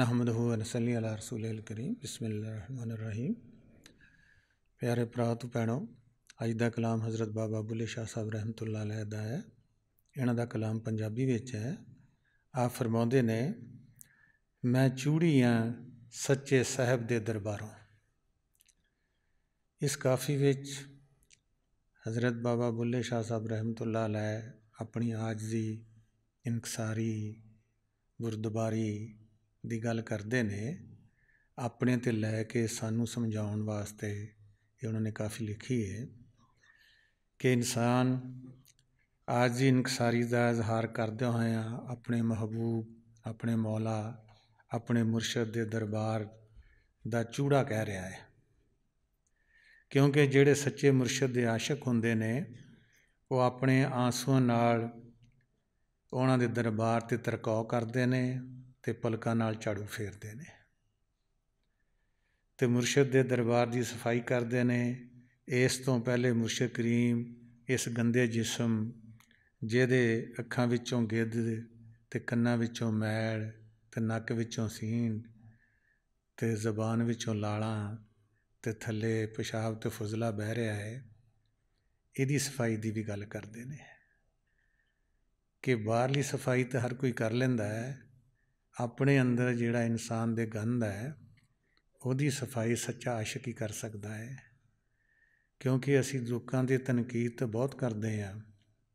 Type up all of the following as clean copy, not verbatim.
नहमदहु व नसल्ली अला रसूलिल करीम बिस्मिल्लाहिर्रहमानिर्रहीम। प्यारे भरा तो भैणों, अज का कलाम हज़रत बाबा बुल्ले शाह साहब रहमतुल्लाह अलैह दा है। इन्हां दा कलाम पंजाबी विच है। आप फरमाउंदे ने, मैं चूड़ी हाँ सच्चे साहब दे दरबारों। इस काफ़ी विच हज़रत बाबा बुल्ले शाह साहब रहमतुल्लाह अलैह अपनी आजजी, इनकसारी, बुरदबारी दी गल करते ने। अपने ते लैके सानू समझाउण वास्ते ये उन्होंने काफ़ी लिखी है कि इंसान आजजी इनकसारी का इजहार करदे होए अपने महबूब, अपने मौला, अपने मुर्शद के दरबार का चूड़ा कह रहा है। क्योंकि जिहड़े सच्चे मुर्शद के आशक हुंदे ने वो अपने आंसुआं नाल उन्हां दे दरबार ते तरकाव करते हैं ते पलकां नाल झाड़ू फेरते हैं ते मुर्शद के दरबार की सफाई करते हैं। इस तो पहले मुर्शद करीम इस गंदे जिस्म जिहदे अखां विचों गिद्ध ते कन्नां विचों मैल ते नक विचों सीन ते जबान विचों लालां ते थल्ले पेशाब ते फुजला बह रहा है, इहदी सफाई की भी गल करते हैं कि बाहरली सफाई तो हर कोई कर लेंदा है, अपने अंदर जिहड़ा इंसान दे गंद है उहदी सफाई सच्चा आशिक ही कर सकता है। क्योंकि असी लोगों की तनकीद तो बहुत करते हैं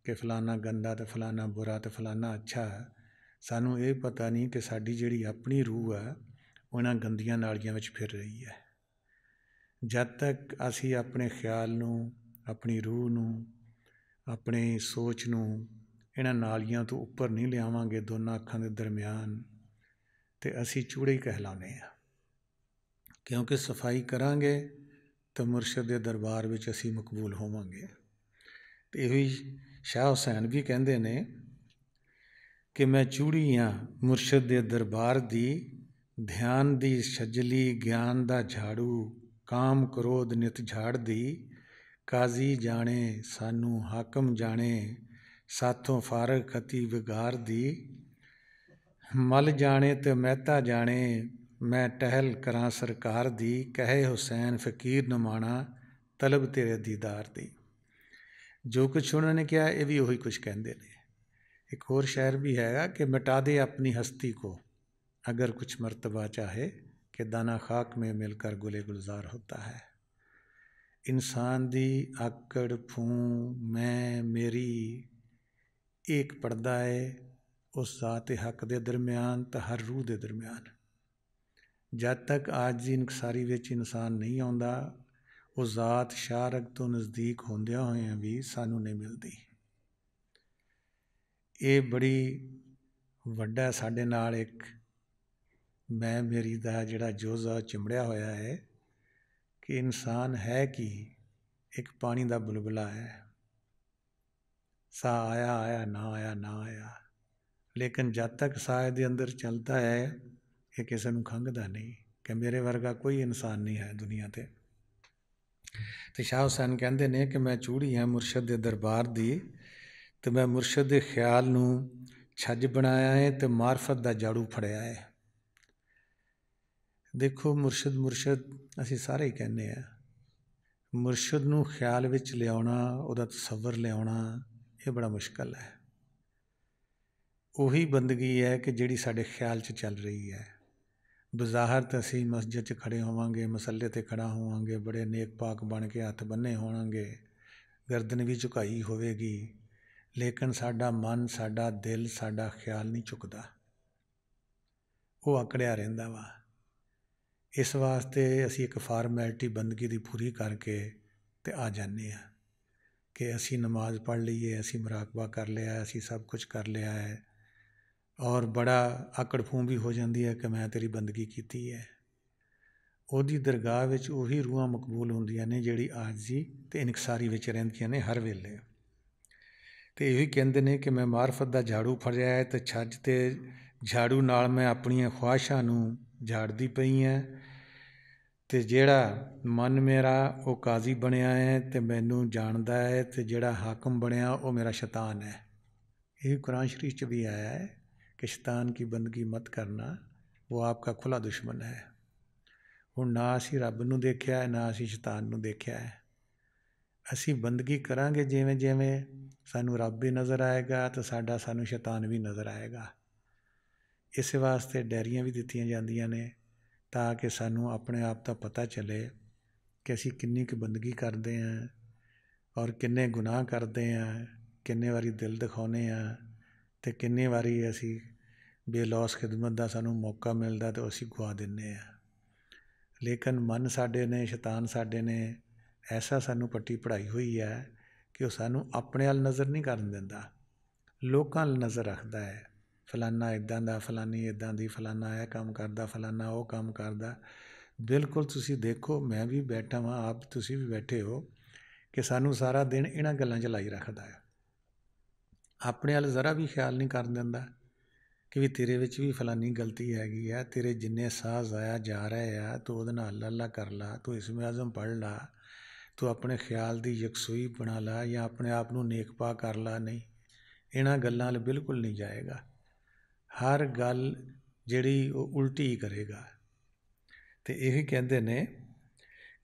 कि फलाना गंदा तो फलाना बुरा तो फलाना अच्छा, सानू ये पता नहीं कि साडी जिहड़ी अपनी रूह है उन्हां गंदियां नालियां विच फिर रही है। जद तक असी अपने ख्याल नूं, अपनी रूह नूं, अपनी सोच नूं इन्हां नालियां तो उपर नहीं लियावांगे दोनों अखां दे दरम्यान, तो असी चूड़े ही कहलाने हैं। क्योंकि सफाई करांगे तो मुर्शद के दरबार विच असी मकबूल होवांगे। तो यही शाह हुसैन भी कहते ने कि मैं चूड़ी हाँ मुर्शद के दरबार दी, ध्यान दी छजली ज्ञान दा झाड़ू, काम क्रोध नित झाड़ दी, काजी जाने सानू हाकम जाने, साथों फारग खती विगार दी, मल जाने ते महता जाने, मैं टहल करां सरकार दी, कहे हुसैन फकीर नमाणा तलब तेरे दीदार दी। जो कुछ उन्होंने किया ये भी वही कुछ कहते हैं। एक और शायर भी है कि मिटा दे अपनी हस्ती को अगर कुछ मर्तबा चाहे, कि दाना खाक में मिलकर गुले गुलजार होता है। इंसान दी आकड़ फूं मैं मेरी एक पर्दा है उस जात हक दे दरम्यान तो हर रूह के दरम्यान। जब तक आजजी इनकसारी विच इंसान नहीं आता, वो जात शारग तो नज़दीक होंदिया होइयां भी सानू नहीं मिलती। ये बड़ी वड्डा साडे नाल एक मैं मेरी दा जिहड़ा जोजा चिमड़िया होया है कि इंसान है कि एक पानी का बुलबुला है, सा आया आया ना आया ना आया, लेकिन जब तक साह दे अंदर चलता है ये किसी को खंघदा नहीं कि मेरे वर्गा कोई इंसान नहीं है दुनिया ते। तो शाह हुसैन कहते हैं कि मैं चूड़ी हाँ मुर्शद के दरबार दी, तो मैं मुर्शद के ख्याल नूं छज बनाया है तो मार्फत का जाड़ू फड़िया है। देखो मुर्शद मुर्शद असी सारे ही कहने हैं, मुर्शद नूं ख्याल विच लियाउणा, उहदा तसव्वुर लियाउणा ये बड़ा मुश्किल है। उही बंदगी है कि जिहड़ी साडे ख्याल च चल रही है। बज़ाहर तो असी मस्जिद च खड़े होवांगे, मसले ते खड़ा होवांगे, बड़े नेक पाक बन के हथ बन्ने होणगे, गर्दन भी झुकाई होवेगी, लेकिन साडा मन, साडा दिल, साडा ख्याल नहीं झुकदा, वो आकड़िया रहिंदा वा। इस वास्ते असी एक फार्मैलिटी बंदगी की पूरी करके ते आ जाने हैं कि असी नमाज पढ़ लीए, असी मुराकबा कर लिया, असी सब कुछ कर लिया है, और बड़ा आकड़ फूं भी हो जाती है कि मैं तेरी बंदगी की है। उहदी दरगाह विच उही रूहां मकबूल होंदियां ने जिहड़ी आजजी ते इनकसारी विच रहिंदियां ने हर वेले। तो यही कहते हैं कि मैं मार्फत का झाड़ू फड़िया है तो छज ते झाड़ू नाल मैं अपनियां ख्वाहिशां नूं झाड़दी पई है, तो जिहड़ा मन मेरा वो काजी बनिया है तो मैनू जानदा है, तो जिहड़ा हाकम बनिया वो मेरा शैतान है। यही कुरान शरीफ च भी आया है कि शैतान की बंदगी मत करना, वो आपका खुला दुश्मन है। ਹੁਣ ਨਾ ਅਸੀਂ ਰੱਬ ਨੂੰ ਦੇਖਿਆ ਹੈ, ਨਾ ਅਸੀਂ ਸ਼ੈਤਾਨ ਨੂੰ ਦੇਖਿਆ ਹੈ। ਅਸੀਂ ਬੰਦਗੀ ਕਰਾਂਗੇ ਜਿਵੇਂ ਜਿਵੇਂ ਸਾਨੂੰ ਰੱਬ ਵੀ ਨਜ਼ਰ ਆਏਗਾ ਅਤੇ ਸਾਨੂੰ ਸ਼ੈਤਾਨ ਵੀ ਨਜ਼ਰ ਆਏਗਾ। ਇਸ ਵਾਸਤੇ ਡਾਇਰੀਆਂ ਵੀ ਦਿੱਤੀਆਂ ਜਾਂਦੀਆਂ ਨੇ ਤਾਂ ਕਿ ਸਾਨੂੰ ਆਪਣੇ ਆਪ ਦਾ ਪਤਾ ਚੱਲੇ ਕਿ ਅਸੀਂ ਕਿੰਨੀ ਕੁ ਬੰਦਗੀ ਕਰਦੇ ਹਾਂ ਔਰ ਕਿੰਨੇ ਗੁਨਾਹ ਕਰਦੇ ਹਾਂ, ਕਿੰਨੇ ਵਾਰੀ ਦਿਲ ਦਿਖਾਉਂਦੇ ਹਾਂ ਅਤੇ ਕਿੰਨੀ ਵਾਰੀ ਅਸੀਂ ਬੇਲੌਸ ਖਿਦਮਤ ਦਾ ਸਾਨੂੰ ਮੌਕਾ ਮਿਲਦਾ ਅਤੇ ਅਸੀਂ ਗੁਆ ਦਿੰਦੇ ਹਾਂ। ਲੇਕਿਨ ਮਨ ਸਾਡੇ ਨੇ, ਸ਼ੈਤਾਨ ਸਾਡੇ ਨੇ ਐਸਾ ਸਾਨੂੰ ਪੱਟੀ ਪੜ੍ਹਾਈ ਹੋਈ ਹੈ ਕਿ ਉਹ ਸਾਨੂੰ ਆਪਣੇ ਵੱਲ ਨਜ਼ਰ ਨਹੀਂ ਕਰਨ ਦਿੰਦਾ, ਲੋਕਾਂ ਵੱਲ ਨਜ਼ਰ ਰੱਖਦਾ ਹੈ। ਫਲਾਨਾ ਇੱਦਾਂ ਦਾ, ਫਲਾਨੀ ਇੱਦਾਂ ਦੀ, ਫਲਾਨਾ ਇਹ ਕੰਮ ਕਰਦਾ, ਫਲਾਨਾ ਉਹ ਕੰਮ ਕਰਦਾ। ਬਿਲਕੁਲ ਤੁਸੀਂ ਦੇਖੋ, ਮੈਂ ਵੀ ਬੈਠਾ ਹਾਂ, ਆਪ ਤੁਸੀਂ ਵੀ ਬੈਠੇ ਹੋ ਕਿ ਸਾਨੂੰ ਸਾਰਾ ਦਿਨ ਇਹਨਾਂ ਗੱਲਾਂ 'ਚ ਲਾਈ ਰੱਖਦਾ ਹੈ। ਆਪਣੇ ਵੱਲ ਜ਼ਰਾ ਵੀ ਖਿਆਲ ਨਹੀਂ ਕਰਨ ਦਿੰਦਾ ਕਿ ਵੀ ਤੇਰੇ ਵਿੱਚ ਵੀ ਫਲਾਨੀ ਗਲਤੀ ਹੈਗੀ ਆ, ਤੇਰੇ ਜਿੰਨੇ ਸਾਹ ਜ਼ਾਇਆ ਜਾ ਰਹੇ ਆ, ਤੂੰ ਉਹਦੇ ਨਾਲ ਅੱਲਾ ਅੱਲਾ ਕਰ ਲਾ, ਤੂੰ ਇਸਮੇ ਆਜ਼ਮ ਪੜ੍ਹ ਲਾ, ਤੂੰ ਆਪਣੇ ਖਿਆਲ ਦੀ ਯਕਸੂਈ ਬਣਾ ਲਾ ਜਾਂ ਆਪਣੇ ਆਪ ਨੂੰ ਨੇਕ ਪਾ ਕਰ ਲਾ। ਨਹੀਂ, ਇਹਨਾਂ ਗੱਲਾਂ ਵੱਲ ਬਿਲਕੁਲ ਨਹੀਂ ਜਾਏਗਾ। ਹਰ ਗੱਲ ਜਿਹੜੀ ਉਹ ਉਲਟੀ ਹੀ ਕਰੇਗਾ। ਅਤੇ ਇਹੀ ਕਹਿੰਦੇ ਨੇ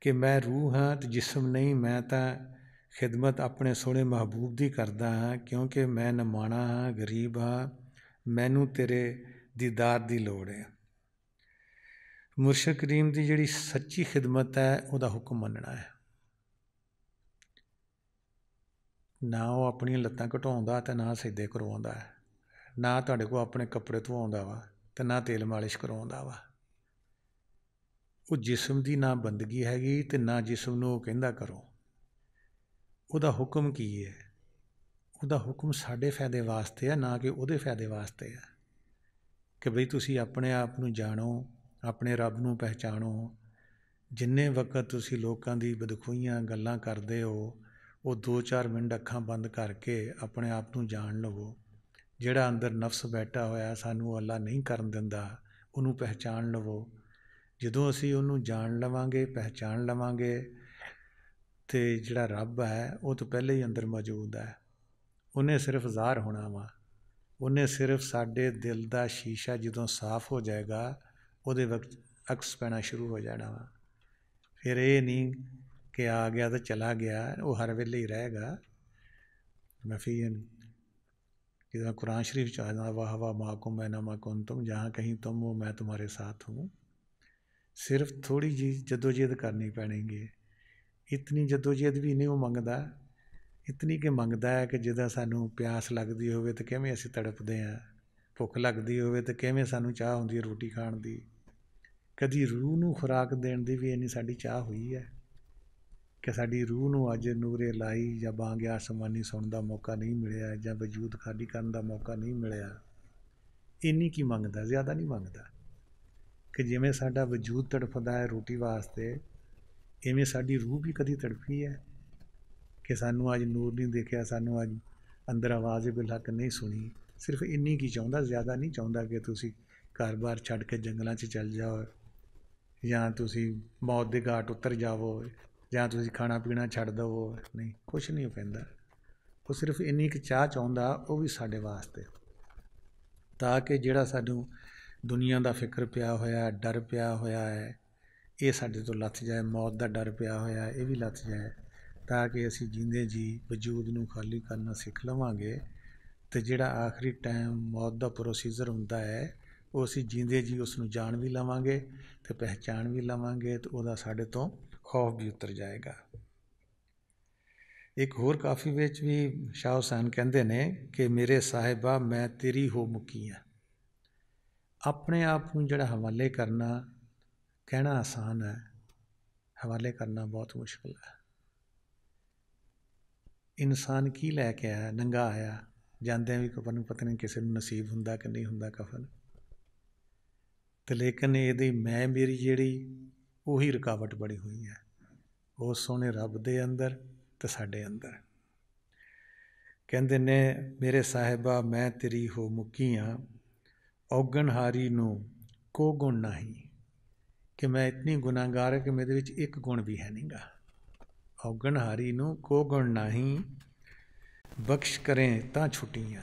ਕਿ ਮੈਂ ਰੂਹ ਹਾਂ ਅਤੇ ਜਿਸਮ ਨਹੀਂ, ਮੈਂ ਤਾਂ ਖਿਦਮਤ ਆਪਣੇ ਸੋਹਣੇ ਮਹਿਬੂਬ ਦੀ ਕਰਦਾ ਹਾਂ, ਕਿਉਂਕਿ ਮੈਂ ਨਿਮਾਣਾ ਹਾਂ, ਗਰੀਬ ਹਾਂ, ਮੈਨੂੰ ਤੇਰੇ ਦੀਦਾਰ ਦੀ ਲੋੜ ਹੈ। ਮੁਰਸ਼ਿਦ ਕਰੀਮ ਦੀ ਜਿਹੜੀ ਸੱਚੀ ਖਿਦਮਤ ਹੈ ਉਹਦਾ ਹੁਕਮ ਮੰਨਣਾ ਹੈ। ਨਾ ਉਹ ਆਪਣੀਆਂ ਲੱਤਾਂ ਘਟਾਉਂਦਾ ਅਤੇ ਨਾ ਸਿੱਧੇ ਕਰਵਾਉਂਦਾ ਹੈ, ਨਾ ਤੁਹਾਡੇ ਕੋਲ ਆਪਣੇ ਕੱਪੜੇ ਧਵਾਉਂਦਾ ਵਾ ਅਤੇ ਨਾ ਤੇਲ ਮਾਲਿਸ਼ ਕਰਵਾਉਂਦਾ ਵਾ। ਉਹ ਜਿਸਮ ਦੀ ਨਾ ਬੰਦਗੀ ਹੈਗੀ ਅਤੇ ਨਾ ਜਿਸਮ ਨੂੰ ਉਹ ਕਹਿੰਦਾ ਕਰੋ। ਉਹਦਾ ਹੁਕਮ ਕੀ ਹੈ? ਉਹਦਾ ਹੁਕਮ ਸਾਡੇ ਫਾਇਦੇ ਵਾਸਤੇ ਹੈ, ਨਾ ਕਿ ਉਹਦੇ ਫਾਇਦੇ ਵਾਸਤੇ ਹੈ ਕਿ ਬਈ ਤੁਸੀਂ ਆਪਣੇ ਆਪ ਨੂੰ ਜਾਣੋ, ਆਪਣੇ ਰੱਬ ਨੂੰ ਪਹਿਚਾਣੋ। ਜਿੰਨੇ ਵਕਤ ਤੁਸੀਂ ਲੋਕਾਂ ਦੀ ਬਦਖੂਹੀਆਂ ਗੱਲਾਂ ਕਰਦੇ ਹੋ, ਉਹ 2-4 ਮਿੰਟ ਅੱਖਾਂ ਬੰਦ ਕਰਕੇ ਆਪਣੇ ਆਪ ਨੂੰ ਜਾਣ ਲਵੋ। ਜਿਹੜਾ ਅੰਦਰ ਨਫਸ ਬੈਠਾ ਹੋਇਆ ਸਾਨੂੰ ਅੱਲਾ ਨਹੀਂ ਕਰਨ ਦਿੰਦਾ, ਉਹਨੂੰ ਪਹਿਚਾਣ ਲਵੋ। ਜਦੋਂ ਅਸੀਂ ਉਹਨੂੰ ਜਾਣ ਲਵਾਂਗੇ, ਪਹਿਚਾਣ ਲਵਾਂਗੇ, ਅਤੇ ਜਿਹੜਾ ਰੱਬ ਹੈ ਉਹ ਤਾਂ ਪਹਿਲੇ ਹੀ ਅੰਦਰ ਮੌਜੂਦ ਹੈ। ਉਹਨੇ ਸਿਰਫ ਜ਼ਾਹਰ ਹੋਣਾ ਵਾ, ਉਹਨੇ ਸਿਰਫ ਸਾਡੇ ਦਿਲ ਦਾ ਸ਼ੀਸ਼ਾ ਜਦੋਂ ਸਾਫ਼ ਹੋ ਜਾਏਗਾ ਉਹਦੇ ਵਕਤ ਅਕਸ ਪੈਣਾ ਸ਼ੁਰੂ ਹੋ ਜਾਣਾ ਵਾ। ਫਿਰ ਇਹ ਨਹੀਂ ਕਿ ਆ ਗਿਆ ਤਾਂ ਚਲਾ ਗਿਆ, ਉਹ ਹਰ ਵੇਲੇ ਹੀ ਰਹੇਗਾ। ਮਫੀਨ ਜਿੱਦਾਂ ਕੁਰਾਨ ਸ਼ਰੀਫ 'ਚ ਆ ਜਾਂਦਾ, ਵਾਹ ਵਾਹ ਮਾਕੁਮ ਮੈਂ ਨਾ ਮਾਕੁਮ ਤੁਮ, ਜਹਾਂ ਕਹੀਂ ਤੁਮ ਹੋ ਮੈਂ ਤੁਮਾਰੇ ਸਾਥ ਹੂੰ। ਸਿਰਫ ਥੋੜ੍ਹੀ ਜਿਹੀ ਜਦੋਜਹਿਦ ਕਰਨੀ ਪੈਣੀਗੀ। ਇਤਨੀ ਜਦੋਜਹਿਦ ਵੀ ਨਹੀਂ ਉਹ ਮੰਗਦਾ, ਇਤਨੀ ਕਿ ਮੰਗਦਾ ਹੈ ਕਿ ਜਿੱਦਾਂ ਸਾਨੂੰ ਪਿਆਸ ਲੱਗਦੀ ਹੋਵੇ ਤਾਂ ਕਿਵੇਂ ਅਸੀਂ ਤੜਪਦੇ ਹਾਂ, ਭੁੱਖ ਲੱਗਦੀ ਹੋਵੇ ਤਾਂ ਕਿਵੇਂ ਸਾਨੂੰ ਚਾਹ ਹੁੰਦੀ ਹੈ ਰੋਟੀ ਖਾਣ ਦੀ। ਕਦੀ ਰੂਹ ਨੂੰ ਖੁਰਾਕ ਦੇਣ ਦੀ ਵੀ ਇੰਨੀ ਸਾਡੀ ਚਾਹ ਹੋਈ ਹੈ ਕਿ ਸਾਡੀ ਰੂਹ ਨੂੰ ਅੱਜ ਨੂਰੇ ਲਾਈ ਜਾਂ ਬਾਂਗ ਆਸਮਾਨੀ ਸੁਣਨ ਦਾ ਮੌਕਾ ਨਹੀਂ ਮਿਲਿਆ ਜਾਂ ਵਜੂਦ ਖਾਲੀ ਕਰਨ ਦਾ ਮੌਕਾ ਨਹੀਂ ਮਿਲਿਆ। ਇੰਨੀ ਕੀ ਮੰਗਦਾ, ਜ਼ਿਆਦਾ ਨਹੀਂ ਮੰਗਦਾ। ਕਿ ਜਿਵੇਂ ਸਾਡਾ ਵਜੂਦ ਤੜਫਦਾ ਹੈ ਰੋਟੀ ਵਾਸਤੇ, ਇਵੇਂ ਸਾਡੀ ਰੂਹ ਵੀ ਕਦੀ ਤੜਫੀ ਹੈ ਕਿ ਸਾਨੂੰ ਅੱਜ ਨੂਰ ਨਹੀਂ ਦੇਖਿਆ, ਸਾਨੂੰ ਅੱਜ ਅੰਦਰ ਆਵਾਜ਼ ਬਿਲਹੱਕ ਨਹੀਂ ਸੁਣੀ। ਸਿਰਫ ਇੰਨੀ ਕੀ ਚਾਹੁੰਦਾ, ਜ਼ਿਆਦਾ ਨਹੀਂ ਚਾਹੁੰਦਾ ਕਿ ਤੁਸੀਂ ਘਰ-ਬਾਰ ਛੱਡ ਕੇ ਜੰਗਲਾਂ 'ਚ ਚੱਲ ਜਾਓ, ਜਾਂ ਤੁਸੀਂ ਮੌਤ ਦੇ ਘਾਟ ਉਤਰ ਜਾਵੋ, ਜਾਂ ਤੁਸੀਂ ਖਾਣਾ ਪੀਣਾ ਛੱਡ ਦੇਵੋ। ਨਹੀਂ, ਕੁਛ ਨਹੀਂ ਪੈਂਦਾ। ਉਹ ਸਿਰਫ ਇੰਨੀ ਕੁ ਚਾਹ ਚਾਹੁੰਦਾ, ਉਹ ਵੀ ਸਾਡੇ ਵਾਸਤੇ, ਤਾਂ ਕਿ ਜਿਹੜਾ ਸਾਨੂੰ ਦੁਨੀਆ ਦਾ ਫਿਕਰ ਪਿਆ ਹੋਇਆ, ਡਰ ਪਿਆ ਹੋਇਆ ਹੈ, ਇਹ ਸਾਡੇ ਤੋਂ ਲੱਥ ਜਾਏ। ਮੌਤ ਦਾ ਡਰ ਪਿਆ ਹੋਇਆ, ਇਹ ਵੀ ਲੱਥ ਜਾਏ, ਤਾਂ ਕਿ ਅਸੀਂ ਜੀਂਦੇ ਜੀ ਵਜੂਦ ਨੂੰ ਖਾਲੀ ਕਰਨਾ ਸਿੱਖ ਲਵਾਂਗੇ। ਅਤੇ ਜਿਹੜਾ ਆਖਰੀ ਟਾਈਮ ਮੌਤ ਦਾ ਪ੍ਰੋਸੀਜਰ ਹੁੰਦਾ ਹੈ, ਉਹ ਅਸੀਂ ਜੀਂਦੇ ਜੀ ਉਸ ਨੂੰ ਜਾਣ ਵੀ ਲਵਾਂਗੇ ਅਤੇ ਪਹਿਚਾਣ ਵੀ ਲਵਾਂਗੇ, ਅਤੇ ਉਹਦਾ ਸਾਡੇ ਤੋਂ ਖੌਫ ਵੀ ਉਤਰ ਜਾਏਗਾ। ਇੱਕ ਹੋਰ ਕਾਫੀ ਵਿੱਚ ਵੀ ਸ਼ਾਹ ਹੁਸੈਨ ਕਹਿੰਦੇ ਨੇ ਕਿ ਮੇਰੇ ਸਾਹਿਬਾ ਮੈਂ ਤੇਰੀ ਹੋ ਮੁੱਕੀ ਹਾਂ। ਆਪਣੇ ਆਪ ਨੂੰ ਜਿਹੜਾ ਹਵਾਲੇ ਕਰਨਾ, ਕਹਿਣਾ ਆਸਾਨ ਹੈ, ਹਵਾਲੇ ਕਰਨਾ ਬਹੁਤ ਮੁਸ਼ਕਿਲ ਹੈ। ਇਨਸਾਨ ਕੀ ਲੈ ਕੇ ਆਇਆ? ਨੰਗਾ ਆਇਆ, ਜਾਂਦਿਆਂ ਵੀ ਕਫਨ ਨੂੰ ਪਤਾ ਨਹੀਂ ਕਿਸੇ ਨੂੰ ਨਸੀਬ ਹੁੰਦਾ ਕਿ ਨਹੀਂ ਹੁੰਦਾ ਕਫਨ। ਅਤੇ ਲੇਕਿਨ ਇਹਦੀ ਮੈਂ ਮੇਰੀ ਜਿਹੜੀ ਉਹੀ ਰੁਕਾਵਟ ਬਣੀ ਹੋਈ ਹੈ ਉਸ ਸੋਹਣੇ ਰੱਬ ਦੇ ਅੰਦਰ ਅਤੇ ਸਾਡੇ ਅੰਦਰ। ਕਹਿੰਦੇ ਨੇ ਮੇਰੇ ਸਾਹਿਬਾ ਮੈਂ ਤੇਰੀ ਹੋ ਮੁੱਕੀ ਹਾਂ, ਔਗਣਹਾਰੀ ਨੂੰ ਕੋ ਗੁਣ ਨਹੀਂ, ਕਿ ਮੈਂ ਇਤਨੀ ਗੁਨਾਹਗਾਰ ਹੈ ਕਿ ਮੇਰੇ ਵਿੱਚ ਇੱਕ ਗੁਣ ਵੀ ਹੈ ਨਹੀਂ ਗਾ। ਔਗਣਹਾਰੀ ਨੂੰ ਕੋ ਗੁਣ ਨਹੀਂ, ਬਖਸ਼ ਕਰੇ ਤਾਂ ਛੁੱਟੀਆਂ।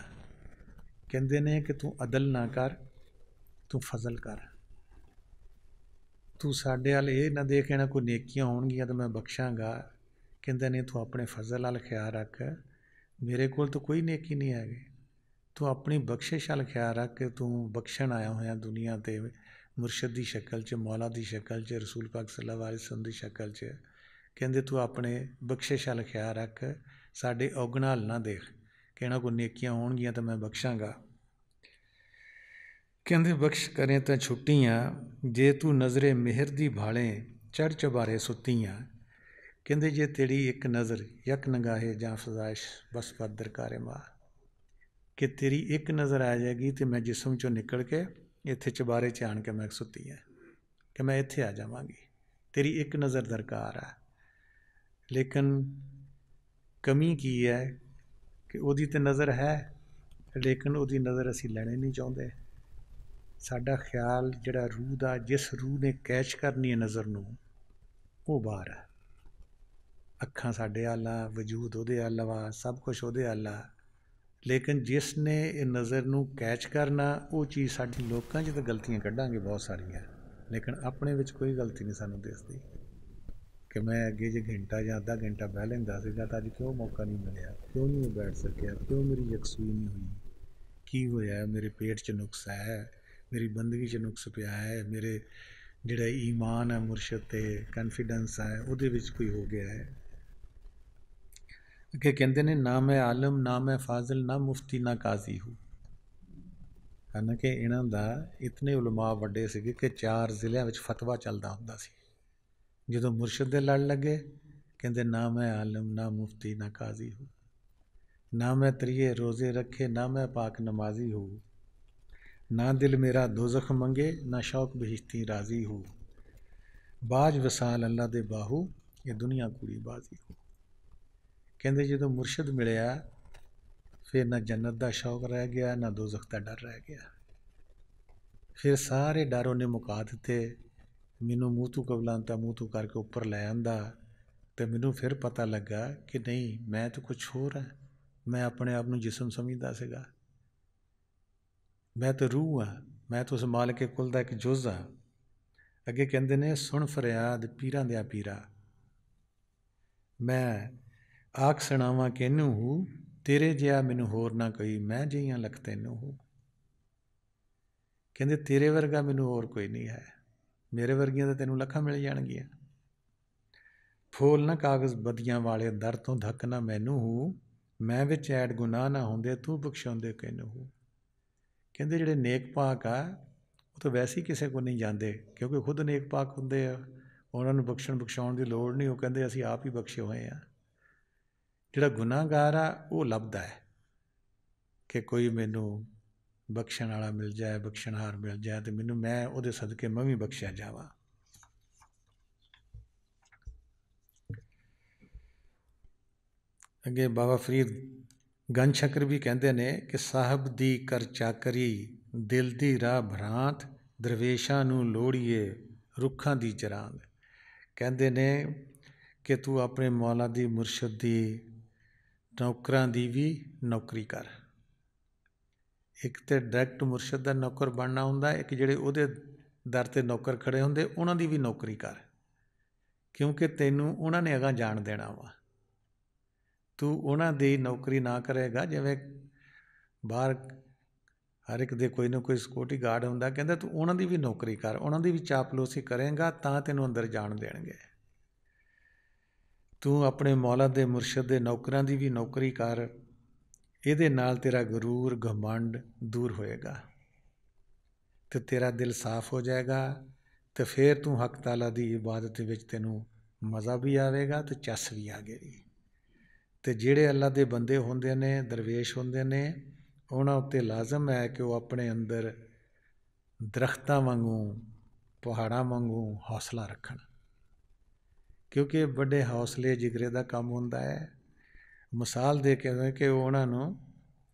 ਕਹਿੰਦੇ ਨੇ ਕਿ ਤੂੰ ਅਦਲ ਨਾ ਕਰ, ਤੂੰ ਫਜ਼ਲ ਕਰ। तू साडे वाल ये ना देख ना कोई नेकियां होणगियां तो मैं बख्शांगा। कहंदे नहीं तू अपने फजल वाल ख्याल रख, मेरे कोल तो कोई नेकी नहीं हैगी। तू अपनी बख्शिश वाल ख्याल रख कि तू बख्शण आया होया दुनिया ते मुर्शद की शक्ल च, मौला की शक्ल च, रसूल पाक सल्लल्लाहु अलैहि वसल्लम की शक्ल च। कहंदे तू अपने बख्शिश वाल ख्याल रख, साडे औगणा हाल ना देख कि ना कोई नेकियां होणगियां तो मैं बख्शांगा। कहंदे बख्श करें तो छुट्टियाँ, जे तू नज़रे मेहर दी भाले चढ़ चबारे सुत्तियाँ। कहंदे जे तेरी एक नज़र यक नगाहे जां फजाइश बस पर दरकारे माँ, कि तेरी एक नज़र आ जाएगी तो मैं जिसम चों निकल के इत्थे चबारे च आन के मैं सुत्ती है कि मैं इत्थे आ जावांगी। तेरी एक नज़र दरकार है। लेकिन कमी की है कि ਉਹਦੀ ਤੇ नज़र है, लेकिन ਉਹਦੀ नज़र असीं ਲੈਣੇ नहीं चाहुंदे। साडा ख्याल जिहड़ा रूह दा, जिस रूह ने कैच करनी है नज़र नूं, ਉਹ ਬਾਹਰ है। ਅੱਖਾਂ ਸਾਡੇ ਵੱਲ ਆ, ਵਜੂਦ ਉਹਦੇ ਵੱਲ ਵਾ, ਸਭ ਕੁਛ ਉਹਦੇ ਵੱਲ ਆ। ਲੇਕਿਨ ਜਿਸ ਨੇ ਇਹ ਨਜ਼ਰ ਨੂੰ ਕੈਚ ਕਰਨਾ, ਉਹ ਚੀਜ਼ ਸਾਡੀ, ਲੋਕਾਂ 'ਚ ਤਾਂ ਗਲਤੀਆਂ ਕੱਢਾਂਗੇ ਬਹੁਤ ਸਾਰੀਆਂ, ਲੇਕਿਨ ਆਪਣੇ ਵਿੱਚ ਕੋਈ ਗਲਤੀ ਨਹੀਂ ਸਾਨੂੰ ਦਿਸਦੀ। ਕਿ ਮੈਂ ਅੱਗੇ ਜੇ ਘੰਟਾ ਜਾਂ ਅੱਧਾ ਘੰਟਾ ਬਹਿ ਲੈਂਦਾ ਸੀਗਾ ਤਾਂ ਅੱਜ ਕਿਉਂ ਮੌਕਾ ਨਹੀਂ ਮਿਲਿਆ, ਕਿਉਂ ਨਹੀਂ ਬੈਠ ਸਕਿਆ, ਕਿਉਂ ਮੇਰੀ ਯਕਸੂਈ ਨਹੀਂ ਹੋਈ, ਕੀ ਹੋਇਆ, ਮੇਰੇ ਪੇਟ 'ਚ ਨੁਕਸ ਹੈ, ਮੇਰੀ ਬੰਦਗੀ 'ਚ ਨੁਕਸ ਪਿਆ ਹੈ, ਮੇਰੇ ਜਿਹੜਾ ਈਮਾਨ ਹੈ ਮੁਰਸ਼ਦ 'ਤੇ, ਕਨਫੀਡੈਂਸ ਹੈ, ਉਹਦੇ ਵਿੱਚ ਕੋਈ ਹੋ ਗਿਆ ਹੈ। ਅੱਗੇ ਕਹਿੰਦੇ ਨੇ ਨਾ ਮੈਂ ਆਲਮ, ਨਾ ਮੈਂ ਫਾਜ਼ਿਲ, ਨਾ ਮੁਫਤੀ, ਨਾ ਕਾਜ਼ੀ ਹੂੰ। ਹਾਲਾਂਕਿ ਇਹਨਾਂ ਦਾ ਇਤਨੇ ਉਲਮਾ ਵੱਡੇ ਸੀਗੇ ਕਿ 4 ਜ਼ਿਲ੍ਹਿਆਂ ਵਿੱਚ ਫਤਵਾ ਚੱਲਦਾ ਹੁੰਦਾ ਸੀ। ਜਦੋਂ ਮੁਰਸ਼ਦ ਦੇ ਲੜ ਲੱਗੇ, ਕਹਿੰਦੇ ਨਾ ਮੈਂ ਆਲਮ, ਨਾ ਮੁਫਤੀ, ਨਾ ਕਾਜ਼ੀ ਹੂੰ, ਨਾ ਮੈਂ ਤਰੀਏ ਰੋਜ਼ੇ ਰੱਖੇ, ਨਾ ਮੈਂ ਪਾਕ ਨਮਾਜ਼ੀ ਹੂੰ, ਨਾ ਦਿਲ ਮੇਰਾ ਦੋਜ਼ਖ ਮੰਗੇ, ਨਾ ਸ਼ੌਕ ਬਹਿਸ਼ਤੀ ਰਾਜ਼ੀ ਹੂੰ, ਬਾਜ ਵਸਾਲ ਅੱਲਾ ਦੇ ਬਾਹੂ, ਇਹ ਦੁਨੀਆ ਕੁੜੀ ਬਾਜ਼ੀ ਹੂੰ। ਕਹਿੰਦੇ ਜਦੋਂ ਮੁਰਸ਼ਦ ਮਿਲਿਆ ਫਿਰ ਨਾ ਜੰਨਤ ਦਾ ਸ਼ੌਕ ਰਹਿ ਗਿਆ, ਨਾ ਦੋਜ਼ਖ ਦਾ ਡਰ ਰਹਿ ਗਿਆ। ਫਿਰ ਸਾਰੇ ਡਰ ਉਹਨੇ ਮੁਕਾ ਦਿੱਤੇ। ਮੈਨੂੰ ਮੂੰਹ ਤੋਂ ਕਬਲਾਂ ਤਾਂ ਮੂੰਹ ਤੋਂ ਕਰਕੇ ਉੱਪਰ ਲੈ ਆਂਦਾ ਅਤੇ ਮੈਨੂੰ ਫਿਰ ਪਤਾ ਲੱਗਾ ਕਿ ਨਹੀਂ, ਮੈਂ ਤਾਂ ਕੁਛ ਹੋਰ ਹਾਂ। ਮੈਂ ਆਪਣੇ ਆਪ ਨੂੰ ਜਿਸਮ ਸਮਝਦਾ ਸੀਗਾ, ਮੈਂ ਤਾਂ ਰੂਹ ਹਾਂ, ਮੈਂ ਤਾਂ ਉਸ ਮਾਲਕੇ ਕੁਲ ਦਾ ਇੱਕ ਜੁਜ਼ ਹਾਂ। ਅੱਗੇ ਕਹਿੰਦੇ ਨੇ ਸੁਣ ਫਰਿਆਦ ਪੀਰਾਂ ਦਿਆਂ ਪੀਰਾ, ਮੈਂ ਆਖ ਸੁਣਾਵਾਂ ਕਿਹਨੂੰ ਹੂੰ, ਤੇਰੇ ਜਿਹਾ ਮੈਨੂੰ ਹੋਰ ਨਾ ਕੋਈ, ਮੈਂ ਜਿਹੀਆਂ ਲੱਖ ਤੈਨੂੰ ਹੂੰ। ਕਹਿੰਦੇ ਤੇਰੇ ਵਰਗਾ ਮੈਨੂੰ ਹੋਰ ਕੋਈ ਨਹੀਂ ਹੈ, ਮੇਰੇ ਵਰਗੀਆਂ ਤਾਂ ਤੈਨੂੰ ਲੱਖਾਂ ਮਿਲ ਜਾਣਗੀਆਂ। ਫੋਲ ਨਾ ਕਾਗਜ਼ ਬਦੀਆਂ ਵਾਲੇ ਦਰ ਤੋਂ ਧੱਕ ਨਾ ਮੈਨੂੰ ਹੂੰ, ਮੈਂ ਵਿੱਚ ਐਡ ਗੁਨਾਹ ਨਾ ਹੁੰਦੇ, ਤੂੰ ਬਖਸ਼ਾਉਂਦੇ ਕਿਹਨੂੰ ਹੂੰ। ਕਹਿੰਦੇ ਜਿਹੜੇ ਨੇਕ ਪਾਕ ਆ ਉਹ ਤਾਂ ਵੈਸੇ ਹੀ ਕਿਸੇ ਕੋਲ ਨਹੀਂ ਜਾਂਦੇ, ਕਿਉਂਕਿ ਖੁਦ ਨੇਕ ਪਾਕ ਹੁੰਦੇ ਆ, ਉਹਨਾਂ ਨੂੰ ਬਖਸ਼ਾਉਣ ਦੀ ਲੋੜ ਨਹੀਂ। ਉਹ ਕਹਿੰਦੇ ਅਸੀਂ ਆਪ ਹੀ ਬਖਸ਼ੇ ਹੋਏ ਹਾਂ। ਜਿਹੜਾ ਗੁਨਾਹਗਾਰ ਆ ਉਹ ਲੱਭਦਾ ਹੈ ਕਿ ਕੋਈ ਮੈਨੂੰ ਬਖਸ਼ਣ ਵਾਲਾ ਮਿਲ ਜਾਏ, ਬਖਸ਼ਣਹਾਰ ਮਿਲ ਜਾਏ ਅਤੇ ਮੈਨੂੰ, ਮੈਂ ਉਹਦੇ ਸਦਕੇ ਮੈਂ ਵੀ ਬਖਸ਼ਿਆ ਜਾਵਾਂ। ਅੱਗੇ ਬਾਬਾ ਫਰੀਦ ਗੰਜ ਸ਼ਕਰ ਵੀ ਕਹਿੰਦੇ ਨੇ ਕਿ ਸਾਹਿਬ ਦੀ ਕਰ ਚਾਕਰੀ, ਦਿਲ ਦੀ ਰਾਹ ਭਰਾਂਤ, ਦਰਵੇਸ਼ਾਂ ਨੂੰ ਲੋੜੀਏ ਰੁੱਖਾਂ ਦੀ ਚਰਾਂਦ। ਕਹਿੰਦੇ ਨੇ ਕਿ ਤੂੰ ਆਪਣੇ ਮੌਲਾ ਦੀ, ਮੁਰਸ਼ਦ ਦੀ, ਨੌਕਰਾਂ ਦੀ ਵੀ ਨੌਕਰੀ ਕਰ। ਇੱਕ ਤਾਂ ਡਾਇਰੈਕਟ ਮੁਰਸ਼ਦ ਦਾ ਨੌਕਰ ਬਣਨਾ ਹੁੰਦਾ, ਇੱਕ ਜਿਹੜੇ ਉਹਦੇ ਦਰ 'ਤੇ ਨੌਕਰ ਖੜ੍ਹੇ ਹੁੰਦੇ ਉਹਨਾਂ ਦੀ ਵੀ ਨੌਕਰੀ ਕਰ, ਕਿਉਂਕਿ ਤੈਨੂੰ ਉਹਨਾਂ ਨੇ ਅਗਾਂਹ ਜਾਣ ਦੇਣਾ ਵਾ। ਤੂੰ ਉਹਨਾਂ ਦੀ ਨੌਕਰੀ ਨਾ ਕਰੇਗਾ, ਜਿਵੇਂ ਬਾਹਰ ਹਰ ਇੱਕ ਦੇ ਕੋਈ ਨਾ ਕੋਈ ਸਿਕਿਉਰਟੀ ਗਾਰਡ ਹੁੰਦਾ, ਕਹਿੰਦਾ ਤੂੰ ਉਹਨਾਂ ਦੀ ਵੀ ਨੌਕਰੀ ਕਰ, ਉਹਨਾਂ ਦੀ ਵੀ ਚਾਪਲੂਸੀ ਕਰੇਗਾ ਤਾਂ ਤੈਨੂੰ ਅੰਦਰ ਜਾਣ ਦੇਣਗੇ। ਤੂੰ ਆਪਣੇ ਮੌਲਾ ਦੇ, ਮੁਰਸ਼ਦ ਦੇ ਨੌਕਰਾਂ ਦੀ ਵੀ ਨੌਕਰੀ ਕਰ, ਇਹਦੇ ਨਾਲ ਤੇਰਾ ਗਰੂਰ, ਘਮੰਡ ਦੂਰ ਹੋਏਗਾ ਅਤੇ ਤੇਰਾ ਦਿਲ ਸਾਫ਼ ਹੋ ਜਾਏਗਾ ਅਤੇ ਫਿਰ ਤੂੰ ਹੱਕ ਤਾਲਾ ਦੀ ਇਬਾਦਤ ਵਿੱਚ ਤੈਨੂੰ ਮਜ਼ਾ ਵੀ ਆਵੇਗਾ ਅਤੇ ਚੱਸ ਵੀ ਆਵੇਗੀ। ਅਤੇ ਜਿਹੜੇ ਅੱਲਾ ਦੇ ਬੰਦੇ ਹੁੰਦੇ ਨੇ, ਦਰਵੇਸ਼ ਹੁੰਦੇ ਨੇ, ਉਹਨਾਂ ਉੱਤੇ ਲਾਜ਼ਮ ਹੈ ਕਿ ਉਹ ਆਪਣੇ ਅੰਦਰ ਦਰੱਖਤਾਂ ਵਾਂਗੂ, ਪਹਾੜਾਂ ਵਾਂਗੂ ਹੌਸਲਾ ਰੱਖਣ, ਕਿਉਂਕਿ ਵੱਡੇ ਹੌਸਲੇ ਜਿਗਰੇ ਦਾ ਕੰਮ ਹੁੰਦਾ ਹੈ। ਮਿਸਾਲ ਦੇ ਕੇ ਕਿ ਉਹਨਾਂ ਨੂੰ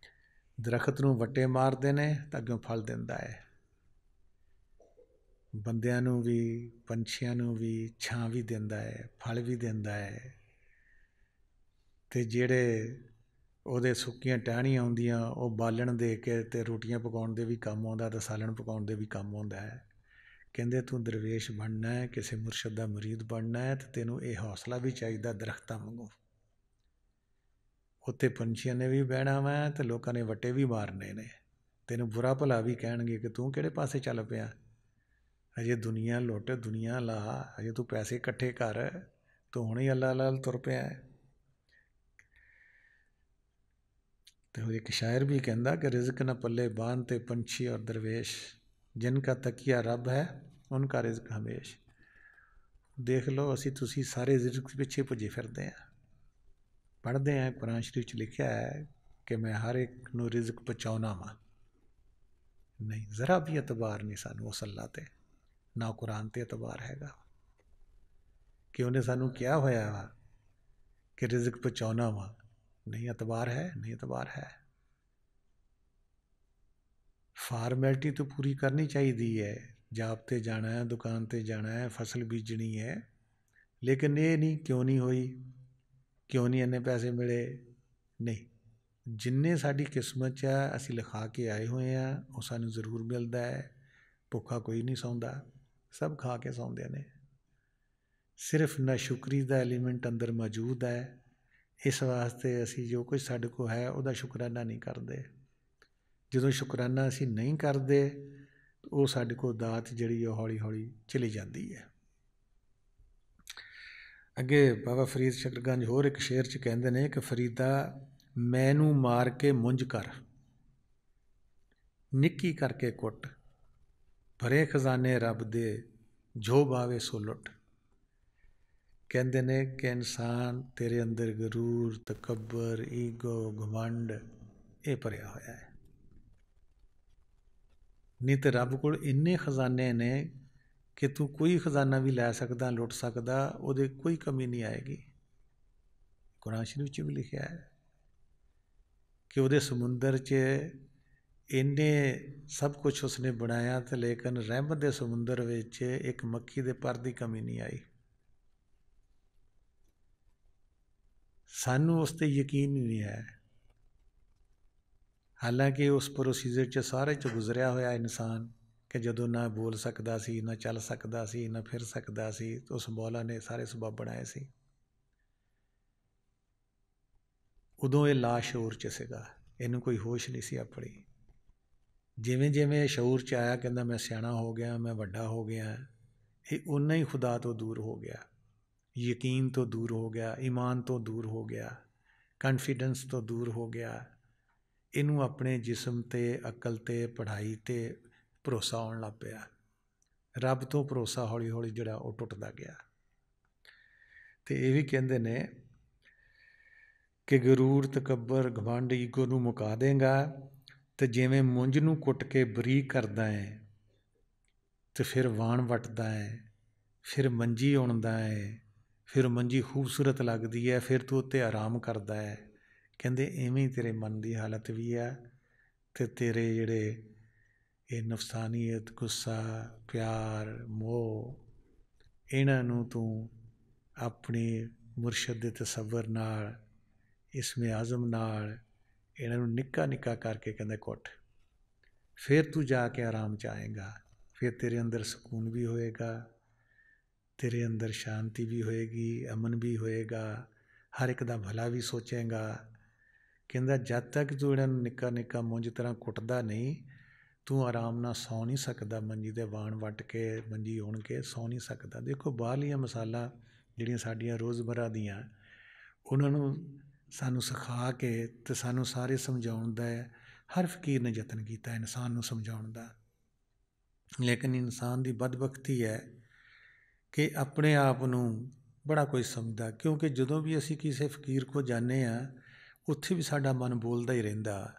ਦਰੱਖਤ ਨੂੰ ਵੱਟੇ ਮਾਰਦੇ ਨੇ ਤਾਂ ਅੱਗੋਂ ਫਲ ਦਿੰਦਾ ਹੈ, ਬੰਦਿਆਂ ਨੂੰ ਵੀ, ਪੰਛੀਆਂ ਨੂੰ ਵੀ ਛਾਂ ਵੀ ਦਿੰਦਾ ਹੈ, ਫਲ ਵੀ ਦਿੰਦਾ ਹੈ। ਅਤੇ ਜਿਹੜੇ ਉਹਦੇ ਸੁੱਕੀਆਂ ਟਹਿਣੀਆਂ ਹੁੰਦੀਆਂ ਉਹ ਬਾਲਣ ਦੇ ਕੇ ਅਤੇ ਰੋਟੀਆਂ ਪਕਾਉਣ ਦੇ ਵੀ ਕੰਮ ਆਉਂਦਾ ਅਤੇ ਸਾਲਣ ਪਕਾਉਣ ਦੇ ਵੀ ਕੰਮ ਆਉਂਦਾ ਹੈ। ਕਹਿੰਦੇ ਤੂੰ ਦਰਵੇਸ਼ ਬਣਨਾ ਹੈ, ਕਿਸੇ ਮੁਰਸ਼ਦ ਦਾ ਮੁਰੀਦ ਬਣਨਾ ਹੈ, ਤੇ ਤੈਨੂੰ ਇਹ ਹੌਸਲਾ ਵੀ ਚਾਹੀਦਾ ਦਰਖਤਾਂ ਵਾਂਗੂ। ਉੱਤੇ ਪੰਛੀਆਂ ਨੇ ਵੀ ਬਹਿਣਾ ਵਾ ਤੇ ਲੋਕਾਂ ਨੇ ਵੱਟੇ ਵੀ ਮਾਰਨੇ ਨੇ, ਤੈਨੂੰ ਬੁਰਾ ਭਲਾ ਵੀ ਕਹਿਣਗੇ ਕਿ ਤੂੰ ਕਿਹੜੇ ਪਾਸੇ ਚੱਲ ਪਿਆ, ਅਜੇ ਦੁਨੀਆ ਲੁੱਟ, ਦੁਨੀਆ ਲਾ, ਅਜੇ ਤੂੰ ਪੈਸੇ ਇਕੱਠੇ ਕਰ, ਤੂੰ ਹੁਣੇ ਅੱਲਾ ਅੱਲਾ ਤੁਰ ਪਿਆ ਹੈ। ਤੇ ਉਹ ਇੱਕ ਸ਼ਾਇਰ ਵੀ ਕਹਿੰਦਾ ਕਿ ਰਿਜ਼ਕ ਨਾ ਪੱਲੇ ਬਾਂਧਤੇ ਪੰਛੀ ਔਰ ਦਰਵੇਸ਼, ਜਿਨ ਕਾ ਤਕੀਆ ਰੱਬ ਹੈ ਉਨਕਾ ਰਿਜ਼ਕ ਹਮੇਸ਼। ਦੇਖ ਲਓ ਅਸੀਂ ਤੁਸੀਂ ਸਾਰੇ ਰਿਜ਼ਕ ਪਿੱਛੇ ਭੱਜੇ ਫਿਰਦੇ ਹਾਂ। ਪੜ੍ਹਦੇ ਹਾਂ ਕੁਰਾਨ ਸ਼ਰੀਫ 'ਚ ਲਿਖਿਆ ਹੈ ਕਿ ਮੈਂ ਹਰ ਇੱਕ ਨੂੰ ਰਿਜ਼ਕ ਪਹੁੰਚਾਉਣਾ ਵਾਂ। ਨਹੀਂ, ਜ਼ਰਾ ਵੀ ਇਤਬਾਰ ਨਹੀਂ ਸਾਨੂੰ ਉਸ ਅੱਲਾ 'ਤੇ, ਨਾ ਕੁਰਾਨ 'ਤੇ ਇਤਬਾਰ ਹੈਗਾ ਕਿ ਉਹਨੇ ਸਾਨੂੰ ਕਿਹਾ ਹੋਇਆ ਵਾ ਕਿ ਰਿਜ਼ਕ ਪਹੁੰਚਾਉਣਾ ਵਾ। ਨਹੀਂ ਇਤਬਾਰ ਹੈ, ਨਹੀਂ ਇਤਬਾਰ ਹੈ। ਫਾਰਮੈਲਿਟੀ ਤਾਂ ਪੂਰੀ ਕਰਨੀ ਚਾਹੀਦੀ ਹੈ, ਜਾਬ 'ਤੇ ਜਾਣਾ ਹੈ, ਦੁਕਾਨ 'ਤੇ ਜਾਣਾ ਹੈ, ਫਸਲ ਬੀਜਣੀ ਹੈ, ਲੇਕਿਨ ਇਹ ਨਹੀਂ ਕਿਉਂ ਨਹੀਂ ਹੋਈ, ਕਿਉਂ ਨਹੀਂ ਇੰਨੇ ਪੈਸੇ ਮਿਲੇ। ਨਹੀਂ, ਜਿੰਨੇ ਸਾਡੀ ਕਿਸਮਤ 'ਚ ਆ ਅਸੀਂ ਲਿਖਾ ਕੇ ਆਏ ਹੋਏ ਹਾਂ ਉਹ ਸਾਨੂੰ ਜ਼ਰੂਰ ਮਿਲਦਾ ਹੈ। ਭੁੱਖਾ ਕੋਈ ਨਹੀਂ ਸੌਂਦਾ, ਸਭ ਖਾ ਕੇ ਸੌਂਦੇ ਨੇ। ਸਿਰਫ ਨਾਸ਼ੁਕਰੀ ਦਾ ਐਲੀਮੈਂਟ ਅੰਦਰ ਮੌਜੂਦ ਹੈ, ਇਸ ਵਾਸਤੇ ਅਸੀਂ ਜੋ ਕੁਝ ਸਾਡੇ ਕੋਲ ਹੈ ਉਹਦਾ ਸ਼ੁਕਰਾਨਾ ਨਹੀਂ ਕਰਦੇ। ਜਦੋਂ ਸ਼ੁਕਰਾਨਾ ਅਸੀਂ ਨਹੀਂ ਕਰਦੇ ਉਹ ਸਾਡੇ ਕੋਲ ਦਾਤ ਜਿਹੜੀ ਉਹ ਹੌਲੀ ਹੌਲੀ ਚਲੀ ਜਾਂਦੀ ਹੈ। ਅੱਗੇ ਬਾਬਾ ਫਰੀਦ ਸ਼ਕਰਗੰਜ ਹੋਰ ਇੱਕ ਸ਼ੇਰ 'ਚ ਕਹਿੰਦੇ ਨੇ ਕਿ ਫਰੀਦਾ ਮੈਨੂੰ ਮਾਰ ਕੇ ਮੁੰਝ ਕਰ, ਨਿੱਕੀ ਕਰਕੇ ਕੁੱਟ, ਭਰੇ ਖਜ਼ਾਨੇ ਰੱਬ ਦੇ ਜੋ ਬਾਵੇ ਸੋ ਲੁੱਟ। ਕਹਿੰਦੇ ਨੇ ਕਿ ਇਨਸਾਨ ਤੇਰੇ ਅੰਦਰ ਗਰੂਰ, ਤਕੱਬਰ, ਈਗੋ, ਘਮੰਡ ਇਹ ਭਰਿਆ ਹੋਇਆ ਹੈ। ਨਹੀਂ ਤਾਂ ਰੱਬ ਕੋਲ ਇੰਨੇ ਖਜ਼ਾਨੇ ਨੇ ਕਿ ਤੂੰ ਕੋਈ ਖਜ਼ਾਨਾ ਵੀ ਲੈ ਸਕਦਾ, ਲੁੱਟ ਸਕਦਾ, ਉਹਦੇ ਕੋਈ ਕਮੀ ਨਹੀਂ ਆਏਗੀ। ਕੁਰਾਨ ਸ਼ਰੀਫ 'ਚ ਵੀ ਲਿਖਿਆ ਹੈ ਕਿ ਉਹਦੇ ਸਮੁੰਦਰ 'ਚ ਇੰਨੇ ਸਭ ਕੁਛ ਉਸਨੇ ਬਣਾਇਆ ਤੇ ਲੇਕਿਨ ਰਹਿਮਤ ਦੇ ਸਮੁੰਦਰ ਵਿੱਚ ਇੱਕ ਮੱਖੀ ਦੇ ਪਰ ਦੀ ਕਮੀ ਨਹੀਂ ਆਈ। ਸਾਨੂੰ ਉਸ 'ਤੇ ਯਕੀਨ ਹੀ ਨਹੀਂ ਹੈ, ਹਾਲਾਂਕਿ ਉਸ ਪ੍ਰੋਸੀਜਰ 'ਚ ਸਾਰੇ 'ਚ ਗੁਜ਼ਰਿਆ ਹੋਇਆ ਇਨਸਾਨ ਕਿ ਜਦੋਂ ਨਾ ਬੋਲ ਸਕਦਾ ਸੀ, ਨਾ ਚੱਲ ਸਕਦਾ ਸੀ, ਨਾ ਫਿਰ ਸਕਦਾ ਸੀ, ਉਸ ਮੌਲਾ ਨੇ ਸਾਰੇ ਸਬੱਬ ਬਣਾਏ ਸੀ। ਉਦੋਂ ਇਹ ਲਾਸ਼ਊਰ 'ਚ ਸੀਗਾ, ਇਹਨੂੰ ਕੋਈ ਹੋਸ਼ ਨਹੀਂ ਸੀ ਆਪਣੀ। ਜਿਵੇਂ ਜਿਵੇਂ ਸ਼ਊਰ 'ਚ ਆਇਆ ਕਹਿੰਦਾ ਮੈਂ ਸਿਆਣਾ ਹੋ ਗਿਆ, ਮੈਂ ਵੱਡਾ ਹੋ ਗਿਆ, ਇਹ ਓਨਾ ਹੀ ਖੁਦਾ ਤੋਂ ਦੂਰ ਹੋ ਗਿਆ, ਯਕੀਨ ਤੋਂ ਦੂਰ ਹੋ ਗਿਆ, ਈਮਾਨ ਤੋਂ ਦੂਰ ਹੋ ਗਿਆ, ਕੌਨਫੀਡੈਂਸ ਤੋਂ ਦੂਰ ਹੋ ਗਿਆ। ਇਹਨੂੰ ਆਪਣੇ ਜਿਸਮ 'ਤੇ, ਅਕਲ 'ਤੇ, ਪੜ੍ਹਾਈ 'ਤੇ ਭਰੋਸਾ ਆਉਣ ਲੱਗ ਪਿਆ। ਰੱਬ ਤੋਂ ਭਰੋਸਾ ਹੌਲੀ ਹੌਲੀ ਜਿਹੜਾ ਉਹ ਟੁੱਟਦਾ ਗਿਆ। ਅਤੇ ਇਹ ਵੀ ਕਹਿੰਦੇ ਨੇ ਕਿ ਗਰੂਰ, ਤਕੱਬਰ, ਘਮੰਡ, ਈਗੋ ਨੂੰ ਮੁਕਾ ਦੇਂਗਾ ਅਤੇ ਜਿਵੇਂ ਮੁੰਝ ਨੂੰ ਕੁੱਟ ਕੇ ਬਰੀਕ ਕਰਦਾ ਹੈ ਅਤੇ ਫਿਰ ਵਾਣ ਵੱਟਦਾ ਹੈ, ਫਿਰ ਮੰਜੀ ਉਣਦਾ ਹੈ, ਫਿਰ ਮੰਜੀ ਖੂਬਸੂਰਤ ਲੱਗਦੀ ਹੈ, ਫਿਰ ਤੂੰ ਉੱਤੇ ਆਰਾਮ ਕਰਦਾ ਹੈ। ਕਹਿੰਦੇ ਇਵੇਂ ਹੀ ਤੇਰੇ ਮਨ ਦੀ ਹਾਲਤ ਵੀ ਆ ਅਤੇ ਤੇਰੇ ਜਿਹੜੇ ਇਹ ਨਫਸਾਨੀਅਤ, ਗੁੱਸਾ, ਪਿਆਰ, ਮੋਹ, ਇਹਨਾਂ ਨੂੰ ਤੂੰ ਆਪਣੀ ਮੁਰਸ਼ਦ ਦੇ ਤਸੱਵਰ ਨਾਲ, ਇਸਮੇ ਆਜ਼ਮ ਨਾਲ ਇਹਨਾਂ ਨੂੰ ਨਿੱਕਾ ਨਿੱਕਾ ਕਰਕੇ ਕਹਿੰਦੇ ਕੁੱਟ, ਫਿਰ ਤੂੰ ਜਾ ਕੇ ਆਰਾਮ 'ਚ ਆਏਗਾ। ਫਿਰ ਤੇਰੇ ਅੰਦਰ ਸਕੂਨ ਵੀ ਹੋਏਗਾ, ਤੇਰੇ ਅੰਦਰ ਸ਼ਾਂਤੀ ਵੀ ਹੋਏਗੀ, ਅਮਨ ਵੀ ਹੋਏਗਾ, ਹਰ ਇੱਕ ਦਾ ਭਲਾ ਵੀ ਸੋਚੇਗਾ। ਕਹਿੰਦਾ ਜਦ ਤੱਕ ਤੂੰ ਇਹਨਾਂ ਨੂੰ ਨਿੱਕਾ ਨਿੱਕਾ ਮੁੰਝ ਤਰ੍ਹਾਂ ਕੁੱਟਦਾ ਨਹੀਂ, ਤੂੰ ਆਰਾਮ ਨਾਲ ਸੌਂ ਨਹੀਂ ਸਕਦਾ। ਮੰਜੀ ਦੇ ਵਾਣ ਵੱਟ ਕੇ, ਮੰਜੀ ਉਣ ਕੇ ਸੌਂ ਨਹੀਂ ਸਕਦਾ। ਦੇਖੋ ਬਾਹਰਲੀਆਂ ਮਿਸਾਲਾਂ ਜਿਹੜੀਆਂ ਸਾਡੀਆਂ ਰੋਜ਼ਮਰਾ ਦੀਆਂ, ਉਹਨਾਂ ਨੂੰ ਸਾਨੂੰ ਸਿਖਾ ਕੇ ਅਤੇ ਸਾਨੂੰ ਸਾਰੇ ਸਮਝਾਉਣ ਦਾ ਹਰ ਫਕੀਰ ਨੇ ਯਤਨ ਕੀਤਾ ਇਨਸਾਨ ਨੂੰ ਸਮਝਾਉਣ ਦਾ, ਲੇਕਿਨ ਇਨਸਾਨ ਦੀ ਬਦਬਖਤੀ ਹੈ ਕਿ ਆਪਣੇ ਆਪ ਨੂੰ ਬੜਾ ਕੁਝ ਸਮਝਦਾ। ਕਿਉਂਕਿ ਜਦੋਂ ਵੀ ਅਸੀਂ ਕਿਸੇ ਫਕੀਰ ਕੋਲ ਜਾਂਦੇ ਹਾਂ ਉੱਥੇ ਵੀ ਸਾਡਾ ਮਨ ਬੋਲਦਾ ਹੀ ਰਹਿੰਦਾ,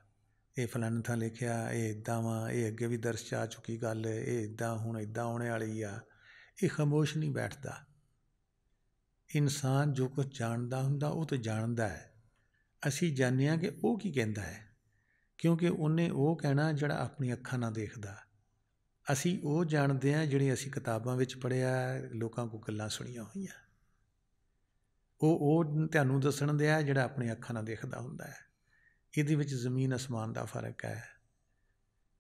ਇਹ ਫਲਾਣੇ ਥਾਂ ਲਿਖਿਆ, ਇਹ ਇੱਦਾਂ ਵਾ, ਇਹ ਅੱਗੇ ਵੀ ਦਰਸ 'ਚ ਆ ਚੁੱਕੀ ਗੱਲ, ਇਹ ਇੱਦਾਂ ਹੁਣ ਇੱਦਾਂ ਆਉਣੇ ਵਾਲੀ ਆ। ਇਹ ਖਾਮੋਸ਼ ਨਹੀਂ ਬੈਠਦਾ। ਇਨਸਾਨ ਜੋ ਕੁਝ ਜਾਣਦਾ ਹੁੰਦਾ ਉਹ ਤਾਂ ਜਾਣਦਾ ਹੈ, ਅਸੀਂ ਜਾਣਦੇ ਹਾਂ ਕਿ ਉਹ ਕੀ ਕਹਿੰਦਾ ਹੈ, ਕਿਉਂਕਿ ਉਹਨੇ ਉਹ ਕਹਿਣਾ ਜਿਹੜਾ ਆਪਣੀ ਅੱਖਾਂ ਨਾਲ ਦੇਖਦਾ। ਅਸੀਂ ਉਹ ਜਾਣਦੇ ਹਾਂ ਜਿਹੜੀ ਅਸੀਂ ਕਿਤਾਬਾਂ ਵਿੱਚ ਪੜ੍ਹਿਆ, ਲੋਕਾਂ ਕੋਲ ਗੱਲਾਂ ਸੁਣੀਆਂ ਹੋਈਆਂ। ਉਹ ਤੁਹਾਨੂੰ ਦੱਸਣ ਦਿਆ ਜਿਹੜਾ ਆਪਣੀ ਅੱਖਾਂ ਨਾਲ ਦੇਖਦਾ ਹੁੰਦਾ ਹੈ। ਇਹਦੇ ਵਿੱਚ ਜ਼ਮੀਨ ਅਸਮਾਨ ਦਾ ਫਰਕ ਹੈ।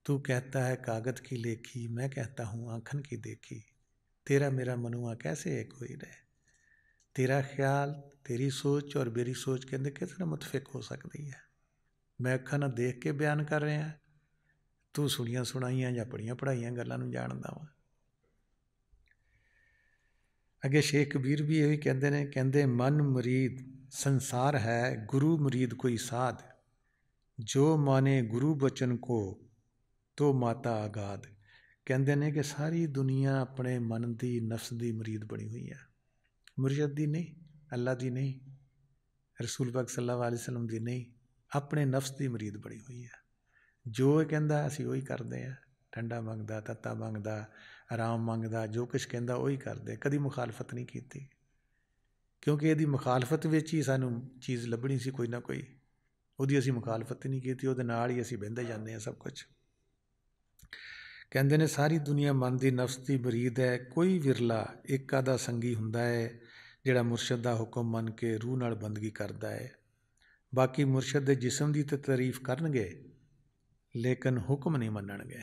तू कहता है कागज की लेखी, मैं कहता हूँ आँखन की देखी। तेरा मेरा मनुआ कैसे एक होई रहे। तेरा ख्याल, तेरी सोच और मेरी सोच कहते किस तरह मुतफिक हो सकती है। मैं अखां नाल देख के बयान कर रहा, तू सुनिया सुनाइया या पढ़िया पढ़ाइया गल्लां नूं जानदा वा। अगे शेख कबीर भी यही कहते हैं, कहते मन मुरीद संसार है, गुरु मुरीद कोई साध। जो माने गुरु बचन को तो माता आगाद। कहते हैं कि सारी दुनिया अपने मन की नफ्स की मुरीद बनी हुई है, मुर्शद दी नहीं, अल्लाह दी नहीं, रसूल पाक सल्लल्लाहु अलैहि वसल्लम दी नहीं, अपने नफ्स की मुरीद बनी हुई है। जो कहता असीं उही करते हैं, ठंडा मंगदा, तत्ता मंगदा, आराम मंगदा, जो कुछ कहता उही करते, कदी मुखालफत नहीं की, क्योंकि यदि मुखालफत विच ही सानूं चीज़ लभनी सी कोई ना कोई, ਉਹਦੀ ਅਸੀਂ मुखालफत ही नहीं की, ਉਹਦੇ ਨਾਲ ही ਅਸੀਂ बहिंदे जाते हैं सब कुछ। कहते ने सारी दुनिया मन की नफ्स की मुरीद है, कोई विरला एक आधा संगी हुंदा है जिहड़ा मुरशद का हुक्म मन के रूह नाल बंदगी करता है। बाकी मुरशद के जिस्म की तो तारीफ करनगे लेकिन हुक्म नहीं मनणगे।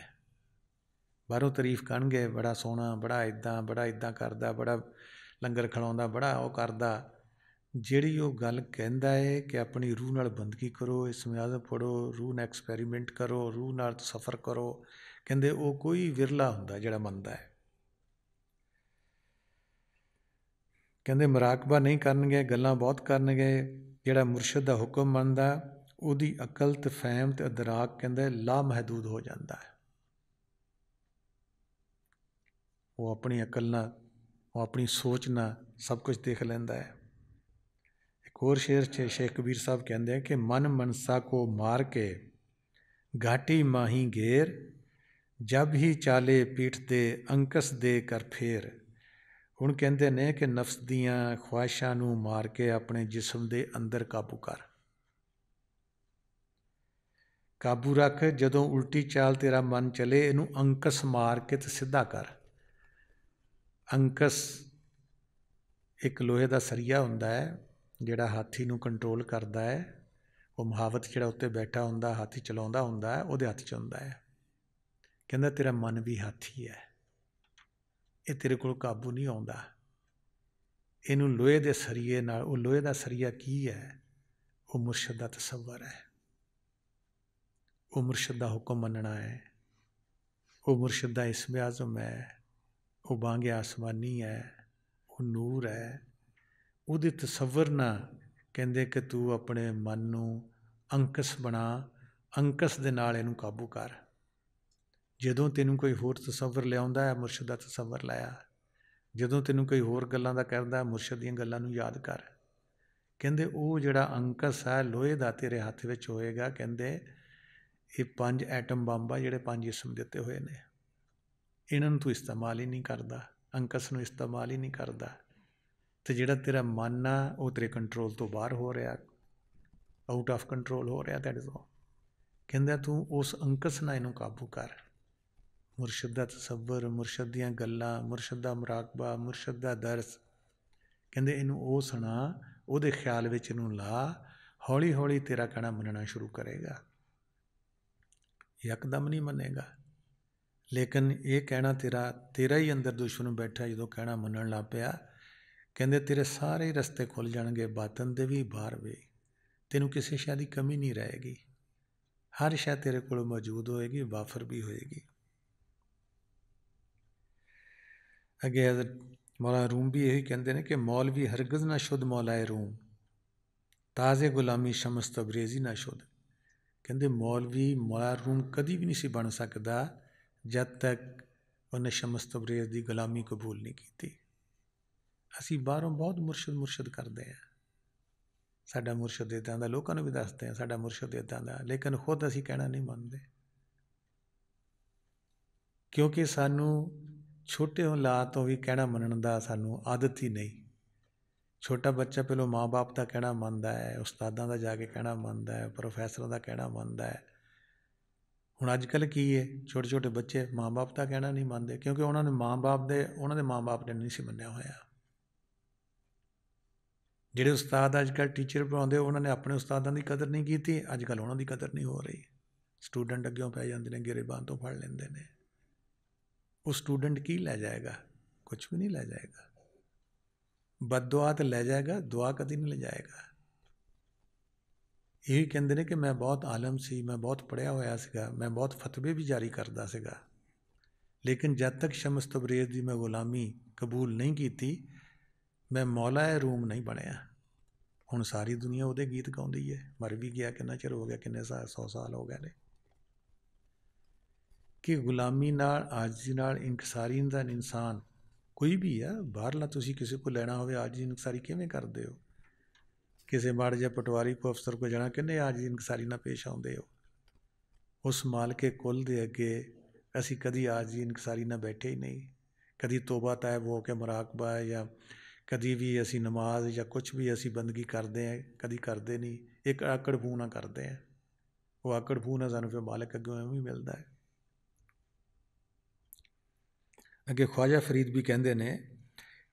बाहरों तारीफ करनगे, बड़ा सोहना, बड़ा इदां करदा, बड़ा लंगर खिलाउंदा, बड़ा वो करदा। ਜਿਹੜੀ ਉਹ ਗੱਲ ਕਹਿੰਦਾ ਹੈ कि अपनी रूह नाल बंदगी करो, इसमें आदत पढ़ो, रूह नाल एक्सपैरीमेंट करो, रूह नाल सफ़र करो, कहते वो कोई विरला हुंदा जिहड़ा मनदा है। कहते मुराकबा नहीं करनगे, गल्लां बहुत करनगे। जिहड़ा मुरशद दा हुक्म मनदा ਉਹਦੀ अकल ते फहम ते अदराक कहते ला महदूद हो जाता है। वो अपनी अकल नाल, वो अपनी सोच नाल सब कुछ देख लैंदा है। और शेर शेख कबीर साहब कहते हैं कि मन मनसा को मार के घाटी माही घेर, जब ही चाले पीठ दे अंकस दे कर फेर। हुण कहते ने कि नफ्स दियां ख्वाहिशां नूं मार के अपने जिस्म दे अंदर काबू कर, काबू रख। जदों उल्टी चाल तेरा मन चले, इनू अंकस मार के ते सीधा कर। अंकस एक लोहे का सरिया हुंदा है ਜਿਹੜਾ ਹਾਥੀ ਨੂੰ ਕੰਟਰੋਲ ਕਰਦਾ ਹੈ। ਉਹ ਮੁਹਾਵਤ ਜਿਹੜਾ ਉੱਤੇ ਬੈਠਾ ਹੁੰਦਾ, ਹਾਥੀ ਚਲਾਉਂਦਾ ਹੁੰਦਾ, ਉਹਦੇ ਹੱਥ 'ਚ ਹੁੰਦਾ ਹੈ। ਕਹਿੰਦਾ ਤੇਰਾ ਮਨ ਵੀ ਹਾਥੀ ਹੈ, ਇਹ ਤੇਰੇ ਕੋਲ ਕਾਬੂ ਨਹੀਂ ਆਉਂਦਾ। ਇਹਨੂੰ ਲੋਹੇ ਦੇ ਸਰੀਏ ਨਾਲ, ਉਹ ਲੋਹੇ ਦਾ ਸਰੀਆ ਕੀ ਹੈ? ਉਹ ਮੁਰਸ਼ਦ ਦਾ ਤਸੱਵਰ ਹੈ, ਉਹ ਮੁਰਸ਼ਦ ਦਾ ਹੁਕਮ ਮੰਨਣਾ ਹੈ, ਉਹ ਮੁਰਸ਼ਦ ਦਾ ਇਸਮ ਆਜ਼ਮ ਹੈ, ਉਹ ਬਾਂਗੇ ਆਸਮਾਨੀ ਹੈ, ਉਹ ਨੂਰ ਹੈ। ਉਹਦੇ ਤਸੱਵਰ ਨਾਲ ਕਹਿੰਦੇ ਕਿ ਤੂੰ ਆਪਣੇ ਮਨ ਨੂੰ ਅੰਕਸ ਬਣਾ, ਅੰਕਸ ਦੇ ਨਾਲ ਇਹਨੂੰ ਕਾਬੂ ਕਰ। ਜਦੋਂ ਤੈਨੂੰ ਕੋਈ ਹੋਰ ਤਸੱਵਰ ਲਿਆਉਂਦਾ ਹੈ, ਮੁਰਸ਼ਦ ਦਾ ਤਸੱਵਰ ਲਾਇਆ। ਜਦੋਂ ਤੈਨੂੰ ਕੋਈ ਹੋਰ ਗੱਲਾਂ ਦਾ ਕਰਦਾ, ਮੁਰਸ਼ਦ ਦੀਆਂ ਗੱਲਾਂ ਨੂੰ ਯਾਦ ਕਰ। ਕਹਿੰਦੇ ਉਹ ਜਿਹੜਾ ਅੰਕਸ ਹੈ ਲੋਹੇ ਦਾ ਤੇਰੇ ਹੱਥ ਵਿੱਚ ਹੋਏਗਾ, ਕਹਿੰਦੇ ਇਹ 5 ਐਟਮ ਬੰਬ ਆ ਜਿਹੜੇ 5 ਜਿਸਮ ਦਿੱਤੇ ਹੋਏ ਨੇ, ਇਹਨਾਂ ਨੂੰ ਤੂੰ ਇਸਤੇਮਾਲ ਹੀ ਨਹੀਂ ਕਰਦਾ, ਅੰਕਸ ਨੂੰ ਇਸਤੇਮਾਲ ਹੀ ਨਹੀਂ ਕਰਦਾ। तो जिहड़ा तेरा मन आ वो तेरे कंट्रोल तो बाहर हो रहा, आउट ऑफ कंट्रोल हो रहा तेरे तो। कहंदा तू उस अंकस नाल इनू काबू कर। मुरशद दा तसव्वुर, मुरशद दियां गल्लां, मुरशद दा मुराकबा, मुरशद दा दर्स, कहंदे इनू ओ सुना, उहदे ख्याल विच इनू ला, हौली हौली तेरा कहना मनना शुरू करेगा। यकदम नहीं मनेगा, लेकिन ये कहना तेरा ही अंदर दुश्मन बैठा जो कहना मनन लग पिया, कहते तेरे सारे रस्ते खुल जाएंगे, बातन दे भी बाहर भी। तेनू किसी शय की कमी नहीं रहेगी, हर शय तेरे को मौजूद होएगी, वाफर भी होएगी। अगे मौला रूम भी यही कहते हैं कि मौलवी हरगज़ ना शुद्ध मौलाए रूम, ताज़े गुलामी शमस तबरेज़ी ना शुद्ध। कहते मौलवी मौला रूम कभी भी नहीं सी बन सकता जब तक उन्हें शमस तबरेज़ की गुलामी कबूल नहीं की। ਅਸੀਂ ਬਾਹਰੋਂ ਬਹੁਤ ਮੁਰਸ਼ਦ ਕਰਦੇ ਹਾਂ, ਸਾਡਾ ਮੁਰਸ਼ਦ ਇੱਦਾਂ ਦਾ, ਲੋਕਾਂ ਨੂੰ ਵੀ ਦੱਸਦੇ ਹਾਂ ਸਾਡਾ ਮੁਰਸ਼ਦ ਇੱਦਾਂ ਦਾ, ਲੇਕਿਨ ਖੁਦ ਅਸੀਂ ਕਹਿਣਾ ਨਹੀਂ ਮੰਨਦੇ, ਕਿਉਂਕਿ ਸਾਨੂੰ ਛੋਟੇ ਔਲਾਦ ਤੋਂ ਵੀ ਕਹਿਣਾ ਮੰਨਣ ਦਾ ਸਾਨੂੰ ਆਦਤ ਹੀ ਨਹੀਂ। ਛੋਟਾ ਬੱਚਾ ਪਹਿਲਾਂ ਮਾਂ ਬਾਪ ਦਾ ਕਹਿਣਾ ਮੰਨਦਾ ਹੈ, ਉਸਤਾਦਾਂ ਦਾ ਜਾ ਕੇ ਕਹਿਣਾ ਮੰਨਦਾ ਹੈ, ਪ੍ਰੋਫੈਸਰਾਂ ਦਾ ਕਹਿਣਾ ਮੰਨਦਾ ਹੈ। ਹੁਣ ਅੱਜ ਕੱਲ੍ਹ ਕੀ ਹੈ, ਛੋਟੇ ਛੋਟੇ ਬੱਚੇ ਮਾਂ ਬਾਪ ਦਾ ਕਹਿਣਾ ਨਹੀਂ ਮੰਨਦੇ, ਕਿਉਂਕਿ ਉਹਨਾਂ ਨੇ ਉਹਨਾਂ ਦੇ ਮਾਂ ਬਾਪ ਨੇ ਨਹੀਂ ਸੀ ਮੰਨਿਆ ਹੋਇਆ। ਜਿਹੜੇ ਉਸਤਾਦ ਅੱਜ ਕੱਲ੍ਹ ਟੀਚਰ ਪੜ੍ਹਾਉਂਦੇ, ਉਹਨਾਂ ਨੇ ਆਪਣੇ ਉਸਤਾਦਾਂ ਦੀ ਕਦਰ ਨਹੀਂ ਕੀਤੀ, ਅੱਜ ਕੱਲ੍ਹ ਉਹਨਾਂ ਦੀ ਕਦਰ ਨਹੀਂ ਹੋ ਰਹੀ। स्टूडेंट अग्यों पै जाते हैं, गिरेबान तो फड़ लेंदे ने। वो स्टूडेंट की लै जाएगा? कुछ भी नहीं लै जाएगा। बददुआ तो लै जाएगा, दुआ कभी नहीं ले जाएगा। यही कहते हैं कि मैं बहुत आलम सी, मैं बहुत पढ़िया होया सीगा, मैं बहुत फतवे भी जारी करता सीगा, लेकिन जब तक शम्स तबरेज़ दी मैं गुलामी कबूल नहीं की, मैं मौला ए रूम नहीं बनया। हुण सारी दुनिया उहदे गीत गाउंदी है, मर भी गया, कितना चिर हो गया, किन्ने 100 साल हो गए ने। कि गुलामी नाल, आजिज़ी नाल, इंकसारी दा इंसान कोई भी है, बाहरला तुसीं किसी को लेना होवे, आजिज़ी इंकसारी किवें करदे हो? किसी माड़े जिहे पटवारी को, अफसर को जाना, किन्ने आजिज़ी इंकसारी नाल पेश आउंदे हो? उस मालके कुल दे अगे असीं कदी आजिज़ी इंकसारी नाल बैठे ही नहीं। कदी तोबा तैब हो के मुराकबा या कदी भी असीं नमाज या कुछ भी असीं बंदगी करते हैं, कदी करते नहीं। एक आकड़ फूह नाल करते हैं। वो आकड़ फूह नाल सानूं फिर मालिक अग्गों इवें ही मिलदा है। अगे ख्वाजा फरीद भी कहते ने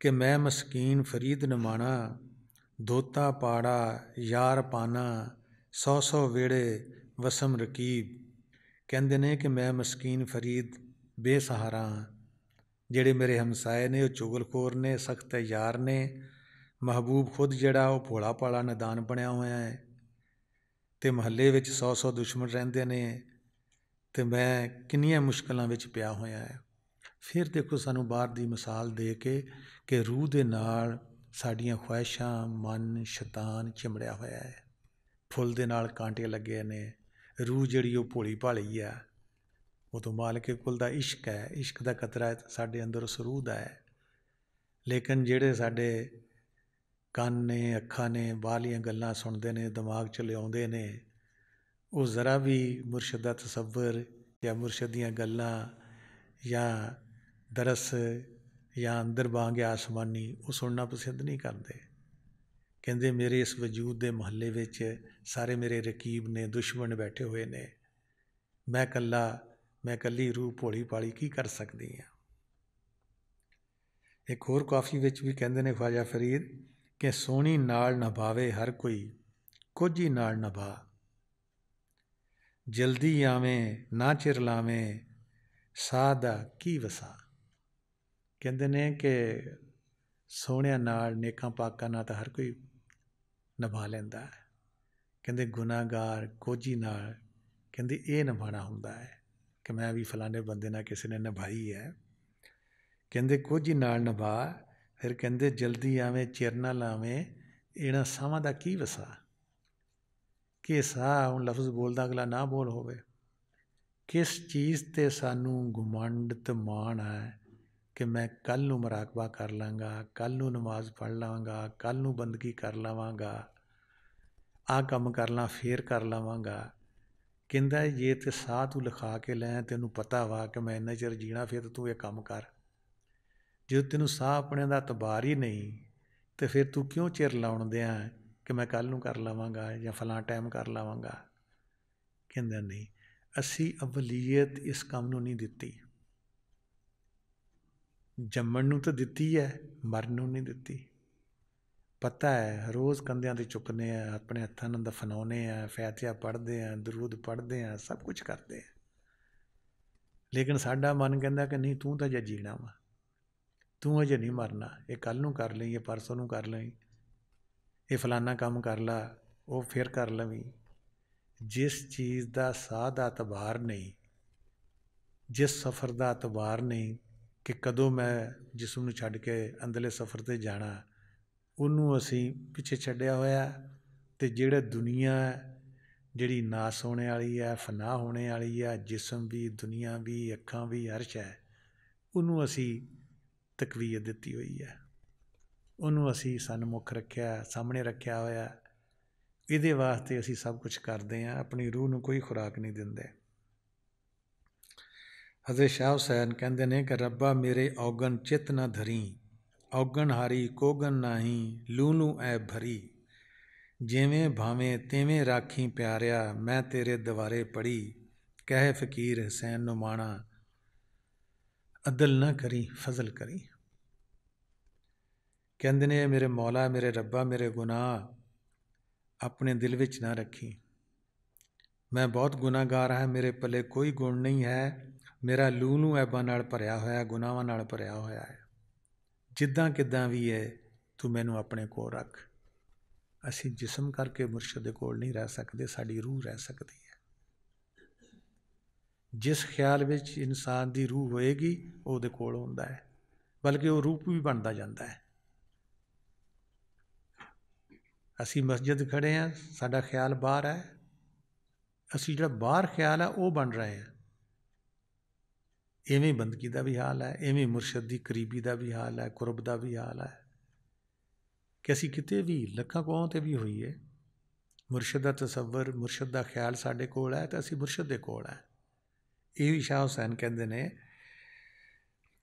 कि मैं मस्कीन फरीद नमाणा, धोता पाड़ा यार पाना, 100 वेड़े वसम रकीब। कहते ने कि मैं मस्कीन फरीद बेसहारा हाँ, ਜਿਹੜੇ ਮੇਰੇ ਹਮਸਾਏ ਨੇ ਉਹ ਚੁਗਲਖੋਰ ਨੇ, ਸਖਤ ਯਾਰ ਨੇ। ਮਹਿਬੂਬ ਖੁਦ ਜਿਹੜਾ ਉਹ ਭੋਲਾ ਭਾਲਾ ਨਦਾਨ ਬਣਿਆ ਹੋਇਆ ਹੈ, ਅਤੇ ਮਹੱਲੇ ਵਿੱਚ 100 ਦੁਸ਼ਮਣ ਰਹਿੰਦੇ ਨੇ, ਅਤੇ ਮੈਂ ਕਿੰਨੀਆਂ ਮੁਸ਼ਕਲਾਂ ਵਿੱਚ ਪਿਆ ਹੋਇਆ ਹੈ। ਫਿਰ ਦੇਖੋ ਸਾਨੂੰ ਬਾਹਰ ਦੀ ਮਿਸਾਲ ਦੇ ਕੇ ਕਿ ਰੂਹ ਦੇ ਨਾਲ ਸਾਡੀਆਂ ਖਵਾਹਿਸ਼ਾਂ, ਮਨ ਸ਼ੈਤਾਨ ਚਿੰਬੜਿਆ ਹੋਇਆ ਹੈ, ਫੁੱਲ ਦੇ ਨਾਲ ਕਾਂਟੇ ਲੱਗੇ ਨੇ। ਰੂਹ ਜਿਹੜੀ ਉਹ ਭੋਲੀ ਭਾਲੀ ਆ, ਉਹ ਤੋਂ ਮਾਲਕੇ ਕੁਲ ਦਾ ਇਸ਼ਕ ਹੈ, ਇਸ਼ਕ ਦਾ ਕਤਰਾ ਸਾਡੇ ਅੰਦਰ ਉਸ ਰੂਹ ਦਾ ਹੈ। ਲੇਕਿਨ ਜਿਹੜੇ ਸਾਡੇ ਕੰਨ ਨੇ, ਅੱਖਾਂ ਨੇ, ਬਾਹਰਲੀਆਂ ਗੱਲਾਂ ਸੁਣਦੇ ਨੇ, ਦਿਮਾਗ 'ਚ ਲਿਆਉਂਦੇ ਨੇ, ਉਹ ਜ਼ਰਾ ਵੀ ਮੁਰਸ਼ਿਦ ਦਾ ਤਸੱਵਰ ਜਾਂ ਮੁਰਸ਼ਿਦ ਦੀਆਂ ਗੱਲਾਂ ਜਾਂ ਦਰਸ ਜਾਂ ਅੰਦਰ ਬਾਂਗ ਆਸਮਾਨੀ ਉਹ ਸੁਣਨਾ ਪਸੰਦ ਨਹੀਂ ਕਰਦੇ। ਕਹਿੰਦੇ ਮੇਰੇ ਇਸ ਵਜੂਦ ਦੇ ਮਹੱਲੇ ਵਿੱਚ ਸਾਰੇ ਮੇਰੇ ਰਕੀਬ ਨੇ, ਦੁਸ਼ਮਣ ਬੈਠੇ ਹੋਏ ਨੇ, ਮੈਂ ਇਕੱਲੀ ਰੂਹ ਭੋਲੀ ਭਾਲੀ ਕੀ ਕਰ ਸਕਦੀ ਹਾਂ। ਇੱਕ ਹੋਰ ਕਾਫੀ ਵਿੱਚ ਵੀ ਕਹਿੰਦੇ ਨੇ ख्वाजा फरीद ਕਿ ਸੋਹਣੀ ਨਾਲ ਨਿਭਾਵੇ ਹਰ ਕੋਈ, ਕੁਝ ਹੀ ਨਾਲ ਨਿਭਾ, ਜਲਦੀ ਆਵੇਂ ਨਾ ਚਿਰ ਲਾਵੇਂ, ਸਾਹ ਦਾ ਕੀ ਵਸਾ। ਕਹਿੰਦੇ ਨੇ ਕਿ ਸੋਹਣਿਆਂ ਨਾਲ, ਨੇਕਾਂ ਪਾਕਾਂ ਨਾਲ ਤਾਂ ਹਰ ਕੋਈ ਨਿਭਾ ਲੈਂਦਾ ਹੈ। ਕਹਿੰਦੇ ਗੁਨਾਹਗਾਰ ਕੋਝੀ ਨਾਲ, ਕਹਿੰਦੇ ਇਹ ਨਿਭਾਉਣਾ ਹੁੰਦਾ ਹੈ ਕਿ ਮੈਂ ਵੀ ਫਲਾਣੇ ਬੰਦੇ ਨਾਲ ਕਿਸੇ ਨੇ ਨਿਭਾਈ ਹੈ। ਕਹਿੰਦੇ ਕੋਝੀ ਨਾਲ ਨਿਭਾ, ਫਿਰ ਕਹਿੰਦੇ ਜਲਦੀ ਆਵੇਂ ਚਿਰ ਨਾ ਲਾਵੇਂ, ਇਹਨਾਂ ਸਾਹਾਂ ਦਾ ਕੀ ਵਸਾ। ਕਿ ਸਾਹ ਹੁਣ ਲਫ਼ਜ਼ ਬੋਲਦਾ ਅਗਲਾ ਨਾ ਬੋਲ ਹੋਵੇ। ਕਿਸ ਚੀਜ਼ 'ਤੇ ਸਾਨੂੰ ਗੁਮੰਡ ਤੇ ਮਾਣ ਹੈ ਕਿ ਮੈਂ ਕੱਲ੍ਹ ਨੂੰ ਮੁਰਾਕਬਾ ਕਰ ਲਾਂਗਾ, ਕੱਲ੍ਹ ਨੂੰ ਨਮਾਜ਼ ਪੜ੍ਹ ਲਵਾਂਗਾ, ਕੱਲ੍ਹ ਨੂੰ ਬੰਦਗੀ ਕਰ ਲਵਾਂਗਾ, ਆਹ ਕੰਮ ਕਰ ਲਾਂ ਫੇਰ ਕਰ ਲਵਾਂਗਾ। ਕਹਿੰਦਾ ਜੇ ਤੇ ਸਾਹ ਤੂੰ ਲਿਖਾ ਕੇ ਲੈ, ਤੈਨੂੰ ਪਤਾ ਵਾ ਕਿ ਮੈਂ ਇੰਨਾ ਚਿਰ ਜੀਣਾ, ਫਿਰ ਤੂੰ ਇਹ ਕੰਮ ਕਰ। ਜਦੋਂ ਤੈਨੂੰ ਸਾਹ ਆਪਣੇ ਦਾ ਇਤਬਾਰ ਹੀ ਨਹੀਂ, ਤਾਂ ਫਿਰ ਤੂੰ ਕਿਉਂ ਚਿਰ ਲਾਉਣ ਦਿਆਂ ਕਿ ਮੈਂ ਕੱਲ੍ਹ ਨੂੰ ਕਰ ਲਵਾਂਗਾ ਜਾਂ ਫਲਾਂ ਟਾਈਮ ਕਰ ਲਵਾਂਗਾ। ਕਹਿੰਦਾ ਨਹੀਂ, ਅਸੀਂ ਅਵਲੀਅਤ ਇਸ ਕੰਮ ਨੂੰ ਨਹੀਂ ਦਿੱਤੀ। ਜੰਮਣ ਨੂੰ ਤਾਂ ਦਿੱਤੀ ਹੈ, ਮਰਨ ਨੂੰ ਨਹੀਂ ਦਿੱਤੀ। ਪਤਾ ਹੈ ਰੋਜ਼ ਕੰਧਿਆਂ 'ਤੇ ਚੁੱਕਦੇ ਹਾਂ, ਆਪਣੇ ਹੱਥਾਂ ਨਾਲ ਦਫਨਾਉਂਦੇ ਹਾਂ, ਫਾਤਿਹਾ ਪੜ੍ਹਦੇ ਹਾਂ, ਦਰੂਦ ਪੜ੍ਹਦੇ ਹਾਂ, ਸਭ ਕੁਛ ਕਰਦੇ ਹਾਂ। ਲੇਕਿਨ ਸਾਡਾ ਮਨ ਕਹਿੰਦਾ ਕਿ ਨਹੀਂ, ਤੂੰ ਤਾਂ ਅਜੇ ਜੀਣਾ ਵਾ, ਤੂੰ ਅਜੇ ਨਹੀਂ ਮਰਨਾ, ਇਹ ਕੱਲ੍ਹ ਨੂੰ ਕਰ ਲਈ, ਇਹ ਪਰਸੋਂ ਨੂੰ ਕਰ ਲਈ, ਇਹ ਫਲਾਨਾ ਕੰਮ ਕਰ ਲਾ, ਉਹ ਫਿਰ ਕਰ ਲਵੀਂ। ਜਿਸ ਚੀਜ਼ ਦਾ ਸਾਹ ਦਾ ਇਤਬਾਰ ਨਹੀਂ, ਜਿਸ ਸਫ਼ਰ ਦਾ ਇਤਬਾਰ ਨਹੀਂ ਕਿ ਕਦੋਂ ਮੈਂ ਜਿਸਮ ਨੂੰ ਛੱਡ ਕੇ ਅੰਦਰਲੇ ਸਫ਼ਰ 'ਤੇ ਜਾਣਾ, ਉਹਨੂੰ ਅਸੀਂ ਪਿੱਛੇ ਛੱਡਿਆ ਹੋਇਆ। ਅਤੇ ਜਿਹੜਾ ਦੁਨੀਆ ਜਿਹੜੀ ਨਾਸ ਹੋਣੇ ਵਾਲੀ ਹੈ, ਫਨਾਹ ਹੋਣੇ ਵਾਲੀ ਹੈ, ਜਿਸਮ ਵੀ, ਦੁਨੀਆ ਵੀ, ਅੱਖਾਂ ਵੀ, ਅਰਸ਼ ਹੈ, ਉਹਨੂੰ ਅਸੀਂ ਤਕਵੀਅਤ ਦਿੱਤੀ ਹੋਈ ਹੈ, ਉਹਨੂੰ ਅਸੀਂ ਸਨਮੁਖ ਰੱਖਿਆ, ਸਾਹਮਣੇ ਰੱਖਿਆ ਹੋਇਆ। ਇਹਦੇ ਵਾਸਤੇ ਅਸੀਂ ਸਭ ਕੁਛ ਕਰਦੇ ਹਾਂ, ਆਪਣੀ ਰੂਹ ਨੂੰ ਕੋਈ ਖੁਰਾਕ ਨਹੀਂ ਦਿੰਦੇ। ਹਜ਼ਰਤ ਸ਼ਾਹ ਹੁਸੈਨ ਕਹਿੰਦੇ ਨੇ ਕਿ ਰੱਬਾ ਮੇਰੇ ਔਗਣ ਚਿੱਤ ਨਾ ਧਰੀ, ਔਗਣ ਹਾਰੀ ਕੋਗਨ ਨਾਹੀਂ, ਲੂ ਲੂ ਐਬ ਭਰੀ, ਜਿਵੇਂ ਭਾਵੇਂ ਤਿਵੇਂ ਰਾਖੀ ਪਿਆਰਿਆ, ਮੈਂ ਤੇਰੇ ਦੁਆਰੇ ਪੜੀ, ਕਹੇ ਫਕੀਰ ਹੁਸੈਨ ਨੂੰ ਮਾਣਾ, ਅਦਲ ਨਾ ਕਰੀ ਫਜ਼ਲ ਕਰੀ। ਕਹਿੰਦੇ ਨੇ ਮੇਰੇ ਮੌਲਾ, ਮੇਰੇ ਰੱਬਾ, ਮੇਰੇ ਗੁਨਾਹ ਆਪਣੇ ਦਿਲ ਵਿੱਚ ਨਾ ਰੱਖੀ, मैं बहुत गुनाहगार है, मेरे पल्ले कोई गुण नहीं है, मेरा लू ਨੂੰ ਐਬਾਂ ਨਾਲ ਭਰਿਆ ਹੋਇਆ, ਗੁਨਾਹਾਂ ਨਾਲ ਭਰਿਆ ਹੋਇਆ ਹੈ। ਜਿੱਦਾਂ ਕਿੱਦਾਂ ਵੀ ਹੈ ਤੂੰ ਮੈਨੂੰ ਆਪਣੇ ਕੋਲ ਰੱਖ। ਅਸੀਂ ਜਿਸਮ ਕਰਕੇ ਮੁਰਸ਼ਿਦ ਦੇ ਕੋਲ ਨਹੀਂ ਰਹਿ ਸਕਦੇ, ਸਾਡੀ ਰੂਹ ਰਹਿ ਸਕਦੀ ਹੈ। ਜਿਸ ਖਿਆਲ ਵਿੱਚ ਇਨਸਾਨ ਦੀ ਰੂਹ ਹੋਏਗੀ ਉਹਦੇ ਕੋਲ ਹੁੰਦਾ ਹੈ, ਬਲਕਿ ਉਹ ਰੂਪ ਵੀ ਬਣਦਾ ਜਾਂਦਾ ਹੈ। ਅਸੀਂ ਮਸਜਿਦ ਖੜ੍ਹੇ ਹਾਂ, ਸਾਡਾ ਖਿਆਲ ਬਾਹਰ ਹੈ, ਅਸੀਂ ਜਿਹੜਾ ਬਾਹਰ ਖਿਆਲ ਹੈ ਉਹ ਬਣ ਰਹੇ ਹਾਂ। ਇਵੇਂ ਬੰਦਗੀ ਦਾ ਵੀ ਹਾਲ ਹੈ, ਇਵੇਂ ਮੁਰਸ਼ਿਦ ਦੀ ਕਰੀਬੀ ਦਾ ਵੀ ਹਾਲ ਹੈ, ਕੁਰਬ ਦਾ ਵੀ ਹਾਲ ਹੈ ਕਿ ਅਸੀਂ ਕਿਤੇ ਵੀ ਲੱਖਾਂ ਕੋਹਾਂ 'ਤੇ ਵੀ ਹੋਈਏ, ਮੁਰਸ਼ਿਦ ਦਾ ਤਸੱਵਰ, ਮੁਰਸ਼ਿਦ ਦਾ ਖਿਆਲ ਸਾਡੇ ਕੋਲ ਹੈ ਤਾਂ ਅਸੀਂ ਮੁਰਸ਼ਿਦ ਦੇ ਕੋਲ ਹੈ। ਇਹ ਵੀ ਸ਼ਾਹ ਹੁਸੈਨ ਕਹਿੰਦੇ ਨੇ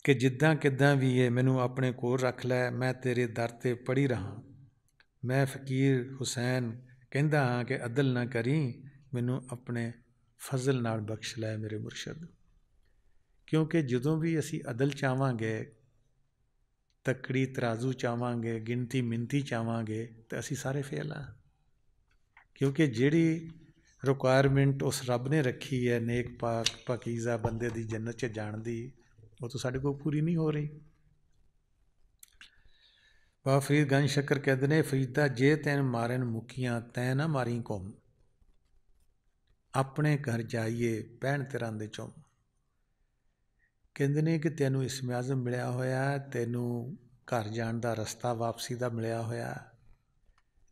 ਕਿ ਜਿੱਦਾਂ ਕਿੱਦਾਂ ਵੀ ਹੈ ਮੈਨੂੰ ਆਪਣੇ ਕੋਲ ਰੱਖ ਲੈ, ਮੈਂ ਤੇਰੇ ਦਰ 'ਤੇ ਪੜ੍ਹੀ ਰਹਾਂ। ਮੈਂ ਫਕੀਰ ਹੁਸੈਨ ਕਹਿੰਦਾ ਹਾਂ ਕਿ ਅਦਲ ਨਾ ਕਰੀ, ਮੈਨੂੰ ਆਪਣੇ ਫਜ਼ਲ ਨਾਲ ਬਖਸ਼ ਲੈ ਮੇਰੇ ਮੁਰਸ਼ਿਦ। ਕਿਉਂਕਿ ਜਦੋਂ ਵੀ ਅਸੀਂ ਅਦਲ ਚਾਹਵਾਂਗੇ, ਤੱਕੜੀ ਤਰਾਜ਼ੂ ਚਾਹਵਾਂਗੇ, ਗਿਣਤੀ ਮਿਣਤੀ ਚਾਹਵਾਂਗੇ ਤਾਂ ਅਸੀਂ ਸਾਰੇ ਫੇਲ ਹਾਂ। ਕਿਉਂਕਿ ਜਿਹੜੀ ਰਿਕੁਆਇਰਮੈਂਟ ਉਸ ਰੱਬ ਨੇ ਰੱਖੀ ਹੈ ਨੇਕ ਪਾਕ ਪਾਕੀਜ਼ਾ ਬੰਦੇ ਦੀ ਜੰਨਤ 'ਚ ਜਾਣ ਦੀ, ਉਹ ਤਾਂ ਸਾਡੇ ਕੋਲ ਪੂਰੀ ਨਹੀਂ ਹੋ ਰਹੀ। ਬਾਬਾ ਫਰੀਦ ਗੰਜ ਸ਼ੱਕਰ ਕਹਿੰਦੇ ਨੇ, ਫਰੀਦਾ ਜੇ ਤੈਨ ਮਾਰਨ ਮੁੱਕੀਆਂ ਤੈਂ ਨਾ ਮਾਰੀ ਘੁੰਮ, ਆਪਣੇ ਘਰ ਜਾਈਏ ਪਹਿਣ ਤੇਰਾਂ ਦੇ ਚੁੰਮ। ਕਹਿੰਦੇ ਨੇ ਕਿ ਤੈਨੂੰ ਇਸਮ ਆਜ਼ਮ ਮਿਲਿਆ ਹੋਇਆ, ਤੈਨੂੰ ਘਰ ਜਾਣ ਦਾ ਰਸਤਾ ਵਾਪਸੀ ਦਾ ਮਿਲਿਆ ਹੋਇਆ।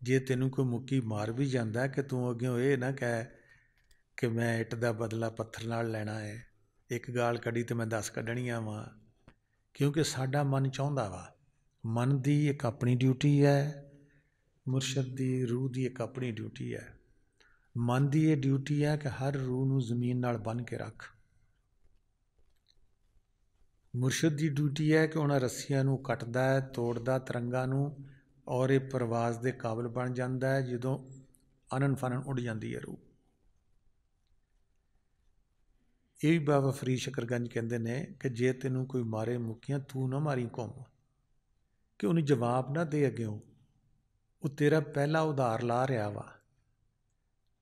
ਜੇ ਤੈਨੂੰ ਕੋਈ ਮੁੱਕੀ ਮਾਰ ਵੀ ਜਾਂਦਾ ਕਿ ਤੂੰ ਅੱਗਿਓਂ ਇਹ ਨਾ ਕਹਿ ਕਿ ਮੈਂ ਇੱਟ ਦਾ ਬਦਲਾ ਪੱਥਰ ਨਾਲ ਲੈਣਾ ਹੈ, ਇੱਕ ਗਾਲ ਕੱਢੀ ਅਤੇ ਮੈਂ 10 ਕੱਢਣੀਆਂ ਵਾਂ। ਕਿਉਂਕਿ ਸਾਡਾ ਮਨ ਚਾਹੁੰਦਾ ਵਾ, ਮਨ ਦੀ ਇੱਕ ਆਪਣੀ ਡਿਊਟੀ ਹੈ, ਮੁਰਸ਼ਿਦ ਦੀ ਰੂਹ ਦੀ ਇੱਕ ਆਪਣੀ ਡਿਊਟੀ ਹੈ। ਮਨ ਦੀ ਇਹ ਡਿਊਟੀ ਹੈ ਕਿ ਹਰ ਰੂਹ ਨੂੰ ਜ਼ਮੀਨ ਨਾਲ ਬੰਨ੍ਹ ਕੇ ਰੱਖ। ਮੁਰਸ਼ਿਦ ਦੀ ਡਿਊਟੀ ਹੈ ਕਿ ਉਹਨਾਂ ਰੱਸੀਆਂ ਨੂੰ ਕੱਟਦਾ ਹੈ, ਤੋੜਦਾ ਤਰੰਗਾਂ ਨੂੰ, ਔਰ ਇਹ ਪ੍ਰਵਾਜ਼ ਦੇ ਕਾਬਲ ਬਣ ਜਾਂਦਾ ਹੈ ਜਦੋਂ ਅਨਨ ਫਨਨ ਉੱਡ ਜਾਂਦੀ ਹੈ ਰੂਹ। ਇਹ ਵੀ ਬਾਬਾ ਫਰੀਦ ਸ਼ੱਕਰਗੰਜ ਕਹਿੰਦੇ ਨੇ ਕਿ ਜੇ ਤੈਨੂੰ ਕੋਈ ਮਾਰੇ ਮੁੱਕੀਆਂ ਤੂੰ ਨਾ ਮਾਰੀ ਘੁੰਮ, ਕਿ ਉਹਨੂੰ ਜਵਾਬ ਨਾ ਦੇ ਅੱਗਿਓਂ, ਉਹ ਤੇਰਾ ਪਹਿਲਾ ਉਧਾਰ ਲਾ ਰਿਹਾ ਵਾ,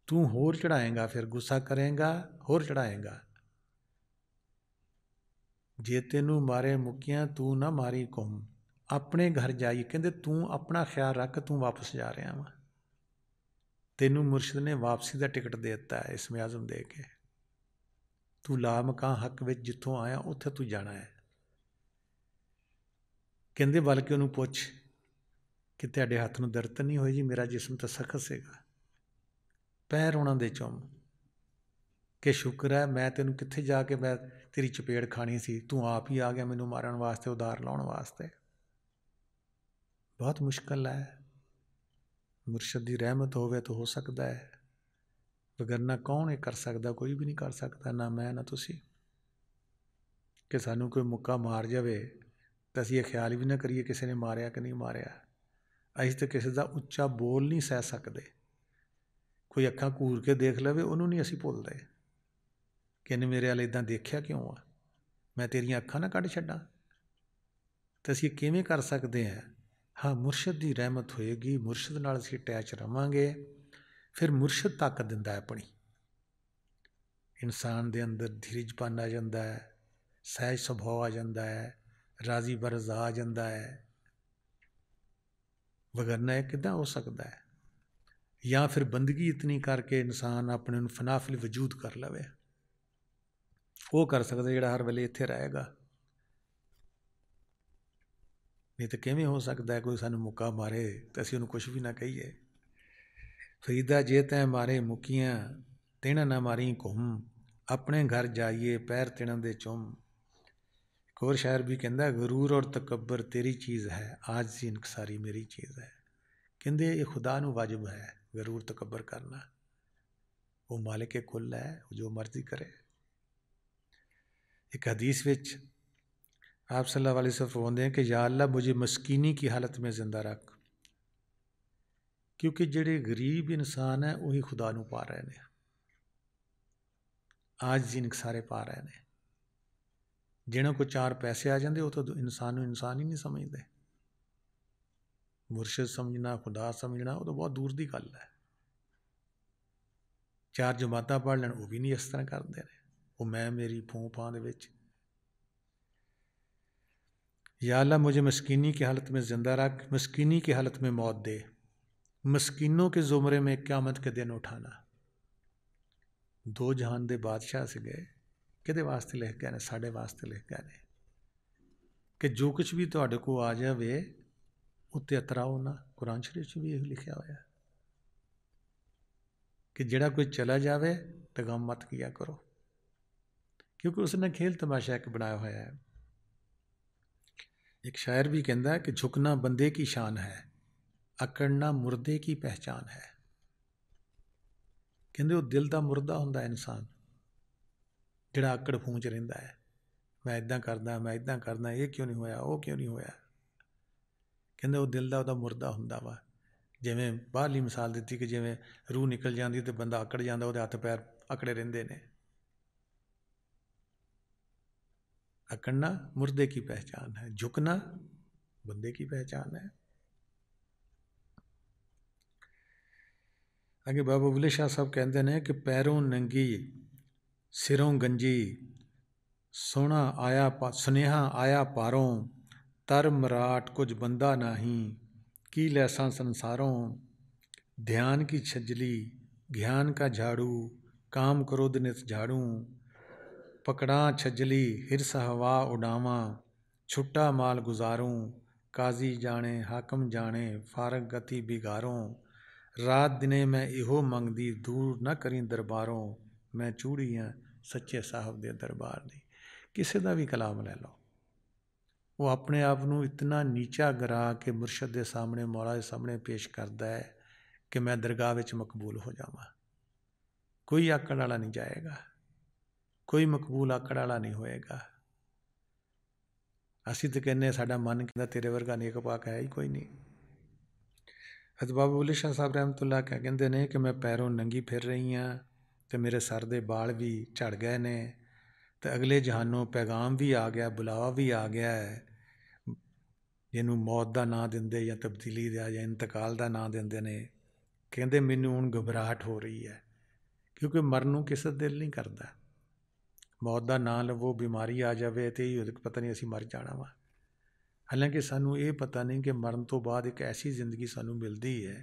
ਤੂੰ ਹੋਰ ਚੜ੍ਹਾਏਂਗਾ, ਫਿਰ ਗੁੱਸਾ ਕਰੇਂਗਾ, ਹੋਰ ਚੜ੍ਹਾਏਂਗਾ। ਜੇ ਤੈਨੂੰ ਮਾਰੇ ਮੁੱਕੀਆਂ ਤੂੰ ਨਾ ਮਾਰੀ ਘੁੰਮ, ਆਪਣੇ ਘਰ ਜਾਈ। ਕਹਿੰਦੇ ਤੂੰ ਆਪਣਾ ਖਿਆਲ ਰੱਖ, ਤੂੰ ਵਾਪਸ ਜਾ ਰਿਹਾ ਵਾ, ਤੈਨੂੰ ਮੁਰਸ਼ਿਦ ਨੇ ਵਾਪਸੀ ਦਾ ਟਿਕਟ ਦੇ ਦਿੱਤਾ ਹੈ ਇਸਮ ਆਜ਼ਮ ਦੇ ਕੇ। ਤੂੰ ਲਾਮਕਾਂ ਹੱਕ ਵਿੱਚ ਜਿੱਥੋਂ ਆਇਆ ਉੱਥੇ ਤੂੰ ਜਾਣਾ ਹੈ। ਕਹਿੰਦੇ ਬਲਕਿ ਉਹਨੂੰ ਪੁੱਛ ਕਿ ਤੁਹਾਡੇ ਹੱਥ ਨੂੰ ਦਰਦ ਨਹੀਂ ਹੋਈ? ਜੀ ਮੇਰਾ ਜਿਸਮ ਤਾਂ ਸਖਤ ਸੀਗਾ। ਪੈਰ ਉਹਨਾਂ ਦੇ ਚੁੰਮ ਕਿ ਸ਼ੁਕਰ ਹੈ ਮੈਂ ਤੈਨੂੰ ਕਿੱਥੇ ਜਾ ਕੇ ਮੈਂ ਤੇਰੀ ਚਪੇੜ ਖਾਣੀ ਸੀ, ਤੂੰ ਆਪ ਹੀ ਆ ਗਿਆ ਮੈਨੂੰ ਮਾਰਨ ਵਾਸਤੇ, ਉਧਾਰ ਲਾਉਣ ਵਾਸਤੇ। ਬਹੁਤ ਮੁਸ਼ਕਿਲ ਹੈ। ਮੁਰਸ਼ਿਦ ਦੀ ਰਹਿਮਤ ਹੋਵੇ ਤਾਂ ਹੋ ਸਕਦਾ ਹੈ, ਵਗਰਨਾ ਕੌਣ ਇਹ ਕਰ ਸਕਦਾ? ਕੋਈ ਵੀ ਨਹੀਂ ਕਰ ਸਕਦਾ, ਨਾ ਮੈਂ ਨਾ ਤੁਸੀਂ। ਕਿ ਸਾਨੂੰ ਕੋਈ ਮੁੱਕਾ ਮਾਰ ਜਾਵੇ ਤਾਂ ਅਸੀਂ ਇਹ ਖਿਆਲ ਵੀ ਨਾ ਕਰੀਏ ਕਿਸੇ ਨੇ ਮਾਰਿਆ ਕਿ ਨਹੀਂ ਮਾਰਿਆ। ਅਸੀਂ ਤਾਂ ਕਿਸੇ ਦਾ ਉੱਚਾ ਬੋਲ ਨਹੀਂ ਸਹਿ ਸਕਦੇ। ਕੋਈ ਅੱਖਾਂ ਘੂਰ ਕੇ ਦੇਖ ਲਵੇ ਉਹਨੂੰ ਨਹੀਂ ਅਸੀਂ ਭੁੱਲਦੇ ਕਿ ਇਹਨੇ ਮੇਰੇ ਵੱਲ ਇੱਦਾਂ ਦੇਖਿਆ ਕਿਉਂ ਆ, ਮੈਂ ਤੇਰੀਆਂ ਅੱਖਾਂ ਨਾ ਕੱਢ ਛੱਡਾਂ। ਤਾਂ ਅਸੀਂ ਕਿਵੇਂ ਕਰ ਸਕਦੇ ਹਾਂ? ਹਾਂ, ਮੁਰਸ਼ਿਦ ਦੀ ਰਹਿਮਤ ਹੋਏਗੀ, ਮੁਰਸ਼ਿਦ ਨਾਲ ਅਸੀਂ ਅਟੈਚ ਰਹਾਂਗੇ, ਫਿਰ ਮੁਰਸ਼ਿਦ ਤਾਕਤ ਦਿੰਦਾ ਹੈ ਆਪਣੀ। ਇਨਸਾਨ ਦੇ ਅੰਦਰ ਧੀਰਜਪਨ ਆ ਜਾਂਦਾ ਹੈ, ਸਹਿਜ ਸੁਭਾਅ ਆ ਜਾਂਦਾ ਹੈ, ਰਾਜ਼ੀ ਬਰਜ਼ਾ ਆ ਜਾਂਦਾ ਹੈ। ਵਗਰਨਾ ਇਹ ਕਿੱਦਾਂ ਹੋ ਸਕਦਾ ਹੈ? ਜਾਂ ਫਿਰ ਬੰਦਗੀ ਇਤਨੀ ਕਰਕੇ ਇਨਸਾਨ ਆਪਣੇ ਨੂੰ ਫਨਾਫਿਲ ਵਜੂਦ ਕਰ ਲਵੇ, ਉਹ ਕਰ ਸਕਦਾ ਜਿਹੜਾ ਹਰ ਵੇਲੇ ਇੱਥੇ ਰਹੇਗਾ। ਨਹੀਂ ਤਾਂ ਕਿਵੇਂ ਹੋ ਸਕਦਾ ਹੈ ਕੋਈ ਸਾਨੂੰ ਮੁੱਕਾ ਮਾਰੇ ਤਾਂ ਅਸੀਂ ਉਹਨੂੰ ਕੁਛ ਵੀ ਨਾ ਕਹੀਏ। ਫਰੀਦਾ ਜੇ ਤੈਂ ਮਾਰੇ ਮੁੱਕੀਆਂ ਤਿਣ ਨਾ ਮਾਰੀ ਘੁੰਮ, ਆਪਣੇ ਘਰ ਜਾਈਏ ਪੈਰ ਤਿਣਾਂ ਦੇ ਚੁੰਮ। ਇੱਕ ਹੋਰ ਸ਼ਾਇਰ ਵੀ ਕਹਿੰਦਾ, ਗਰੂਰ ਔਰ ਤਕੱਬਰ ਤੇਰੀ ਚੀਜ਼ ਹੈ, ਆਜਜ਼ੀ ਇਨਕਸਾਰੀ ਮੇਰੀ ਚੀਜ਼ ਹੈ। ਕਹਿੰਦੇ ਇਹ ਖੁਦਾ ਨੂੰ ਵਾਜਬ ਹੈ ਗਰੂਰ ਤਕੱਬਰ ਕਰਨਾ, ਉਹ ਮਾਲਿਕ ਕੁੱਲ ਹੈ, ਉਹ ਜੋ ਮਰਜ਼ੀ ਕਰੇ। ਇੱਕ ਹਦੀਸ ਵਿੱਚ आप सल्लल्लाहु अलैहि वसल्लम फरमाते हैं कि या अल्लाह मुझे मस्कीनी की हालत में ज़िंदा रख, क्योंकि ਜਿਹੜੇ ਗਰੀਬ ਇਨਸਾਨ ਹੈ ਉਹੀ ਖੁਦਾ ਨੂੰ ਪਾ ਰਹੇ ਨੇ, ਆਜਜ਼ੀ ਇਨਕਸਾਰੇ ਪਾ ਰਹੇ ਨੇ। ਜਿਹਨਾਂ ਕੋਲ 4 ਪੈਸੇ ਆ ਜਾਂਦੇ ਉਹ ਤਾਂ ਇਨਸਾਨ ਨੂੰ ਇਨਸਾਨ ਹੀ ਨਹੀਂ ਸਮਝਦੇ। ਮੁਰਸ਼ਿਦ ਸਮਝਣਾ, ਖੁਦਾ ਸਮਝਣਾ ਉਹ ਤਾਂ ਬਹੁਤ ਦੂਰ ਦੀ ਗੱਲ ਹੈ। 4 जमातां पढ़ लैण वो भी नहीं इस तरह करते हैं। वो मैं मेरी फूं फां दे विच। या अल्लाह मुझे मस्कीनी की हालत में ज़िंदा रख, मस्कीनी की हालत में मौत दे, मस्कीनों के ज़ुमरे में क़यामत के दिन उठाना। 2 जहान दे बादशाह सीगे, किहदे वास्ते लिख गए ने? साडे वास्ते लिख गए ने कि जो कुछ भी तुहाडे को आ जावे उत्ते अतराओ ना। कुरान शरीफ च भी यही लिखा होया कि जिहड़ा कोई चला जावे तो गम मत किया करो, क्योंकि उसने खेल तमाशा एक बनाया होया है। एक शायर भी कहता है कि झुकना बंदे की शान है, अकड़ना मुर्दे की पहचान है। कहते वो दिल का मुर्दा हुंदा इंसान जिहड़ा अकड़ फूंच रहिंदा है, मैं इदां करदा, मैं इदां करदा, ये क्यों नहीं होया, वो क्यों नहीं होया। कहते वो दिल का वह मुर्दा हुंदा वा। जिवें बाहरली मिसाल दी कि जिवें रूह निकल जाती तो बंदा अकड़ जाता, वो हथ पैर अकड़े रहिंदे ने। अकड़ना मुर्दे की पहचान है, झुकना बंदे की पहचान है। आगे बाबा बुल्ले शाह साहब कहते हैं कि पैरों नंगी सिरों गंजी, सोना आया सुनेहा आया पारों, तर मराट कुछ बंदा नाही, की लैसा संसारों, ध्यान की छजली ज्ञान का झाड़ू, काम क्रोध नित झाड़ू, पकड़ा छजली हिरस हवा उड़ावा, छुट्टा माल गुजारूं, काजी जाने हाकम जाने, फारग गति बिगारों, रात दिने मैं इहो मंगदी, दूर न करी दरबारों, मैं चूड़ी हाँ सच्चे साहब दे दरबार दी। किसी का भी कलाम लै लो, वो अपने आप को इतना नीचा गिरा के मुर्शद के सामने, मौला के सामने पेश करता है कि मैं दरगाह विच मकबूल हो जावां। कोई आकड़ वाला नहीं जाएगा, कोई मकबूल आकड़ वाला नहीं होएगा। असीं तो कहने साडा मन कहता तेरे वर्गा नेक पाक है ही कोई नहीं। हज़रत बाबा बुल्ले शाह साहब रहमतुल्लाह क्या कहते हैं कि मैं पैरों नंगी फिर रही हाँ तो मेरे सर दे बाल भी झड़ गए ने, तो अगले जहानों पैगाम भी आ गया, बुलावा भी आ गया है, जिन्हों मौत का नाँ देंदे या तब्दीली का या इंतकाल का नाँ देंदे ने। कहते मैनू हुण घबराहट हो रही है, क्योंकि मरन को किसी दिल नहीं करता। मौत का नाँ लवो, बीमारी आ जाए तो यही पता नहीं असीं मर जाना वा। हालांकि सानू ये पता नहीं कि मरण तो बाद एक ऐसी जिंदगी सानू मिलती है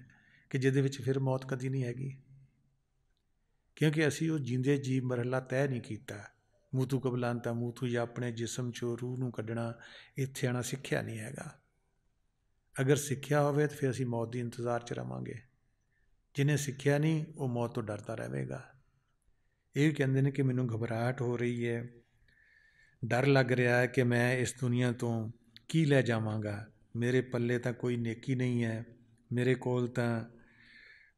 कि जिहदे विच फिर मौत कदी नहीं हैगी, क्योंकि असीं वो जींदे जी मरहला तय नहीं किया। मूतू कबलांता मूतू, या अपने जिसम चो रूह नूं कड्ढना इत्थे आना सिੱਖਿਆ नहीं हैगा। अगर सिੱਖਿਆ होवे तो फिर असीं मौत की इंतज़ार च रवांगे, जिन्हें सिੱਖਿਆ नहीं वो मौत तो डरता रहेगा। ये कहते हैं कि मैनू घबराहट हो रही है, डर लग रहा है कि मैं इस दुनिया तो की लै जावांगा, मेरे पल्ले तो कोई नेकी नहीं है, मेरे कोल तां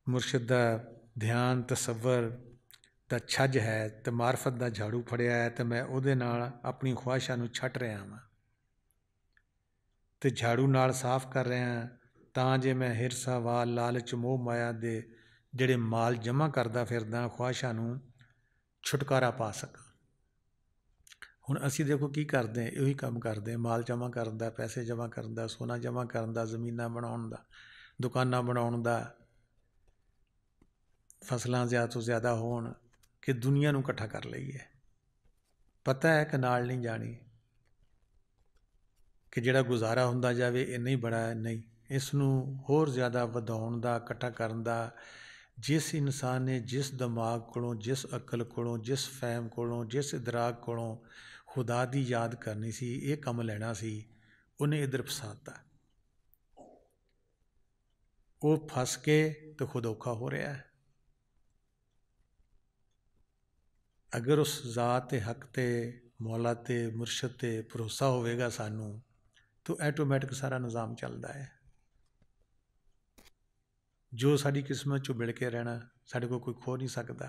मुर्शद दा ध्यान तसव्वुर दा छज है तो मार्फत दा झाड़ू फड़िया है, तो मैं उहदे नाल अपनी ख्वाहिशां नूं छट रहा वां ते झाड़ू नाल साफ कर रहा तां जे मैं हिरसा वाल लालच मोह माया दे जिहड़े माल जमा करदा फिरदा ख्वाहिशां नूं छुटकारा पा सकां। हुण असीं देखो की करते हैं, यही काम करते हैं, माल जमा करन दा, पैसे जमा करन दा, सोना जमा करन दा, जमीनां बनाउण दा, दुकानां बनाउण दा, फसलां ज़्यादा तो ज़्यादा होण कि दुनिया नूं इकट्ठा कर लईए। पता है कि नाल नहीं जानी, कि जिहड़ा गुजारा हुंदा जावे इन्ना ही बड़ा है, नहीं, इस नूं होर ज़्यादा वधाउण दा, इकट्ठा करन दा। जिस इंसान ने जिस दिमाग कोलों, जिस अकल कोलों, जिस फहम कोलों, जिस इदराक कोलों खुदा दी याद करनी सी, ये कम लेना सी, उन्हें इधर फसाता। वो फस के तो खुद औखा हो रहा है। अगर उस ज़ात हक ते, मौला ते, मुर्शद ते भरोसा होवेगा सानू, तो ऐटोमैटिक सारा निज़ाम चलता है। जो साड़ी किस्मत चो मिल के रहना साढ़े को कोई खो नहीं सकता,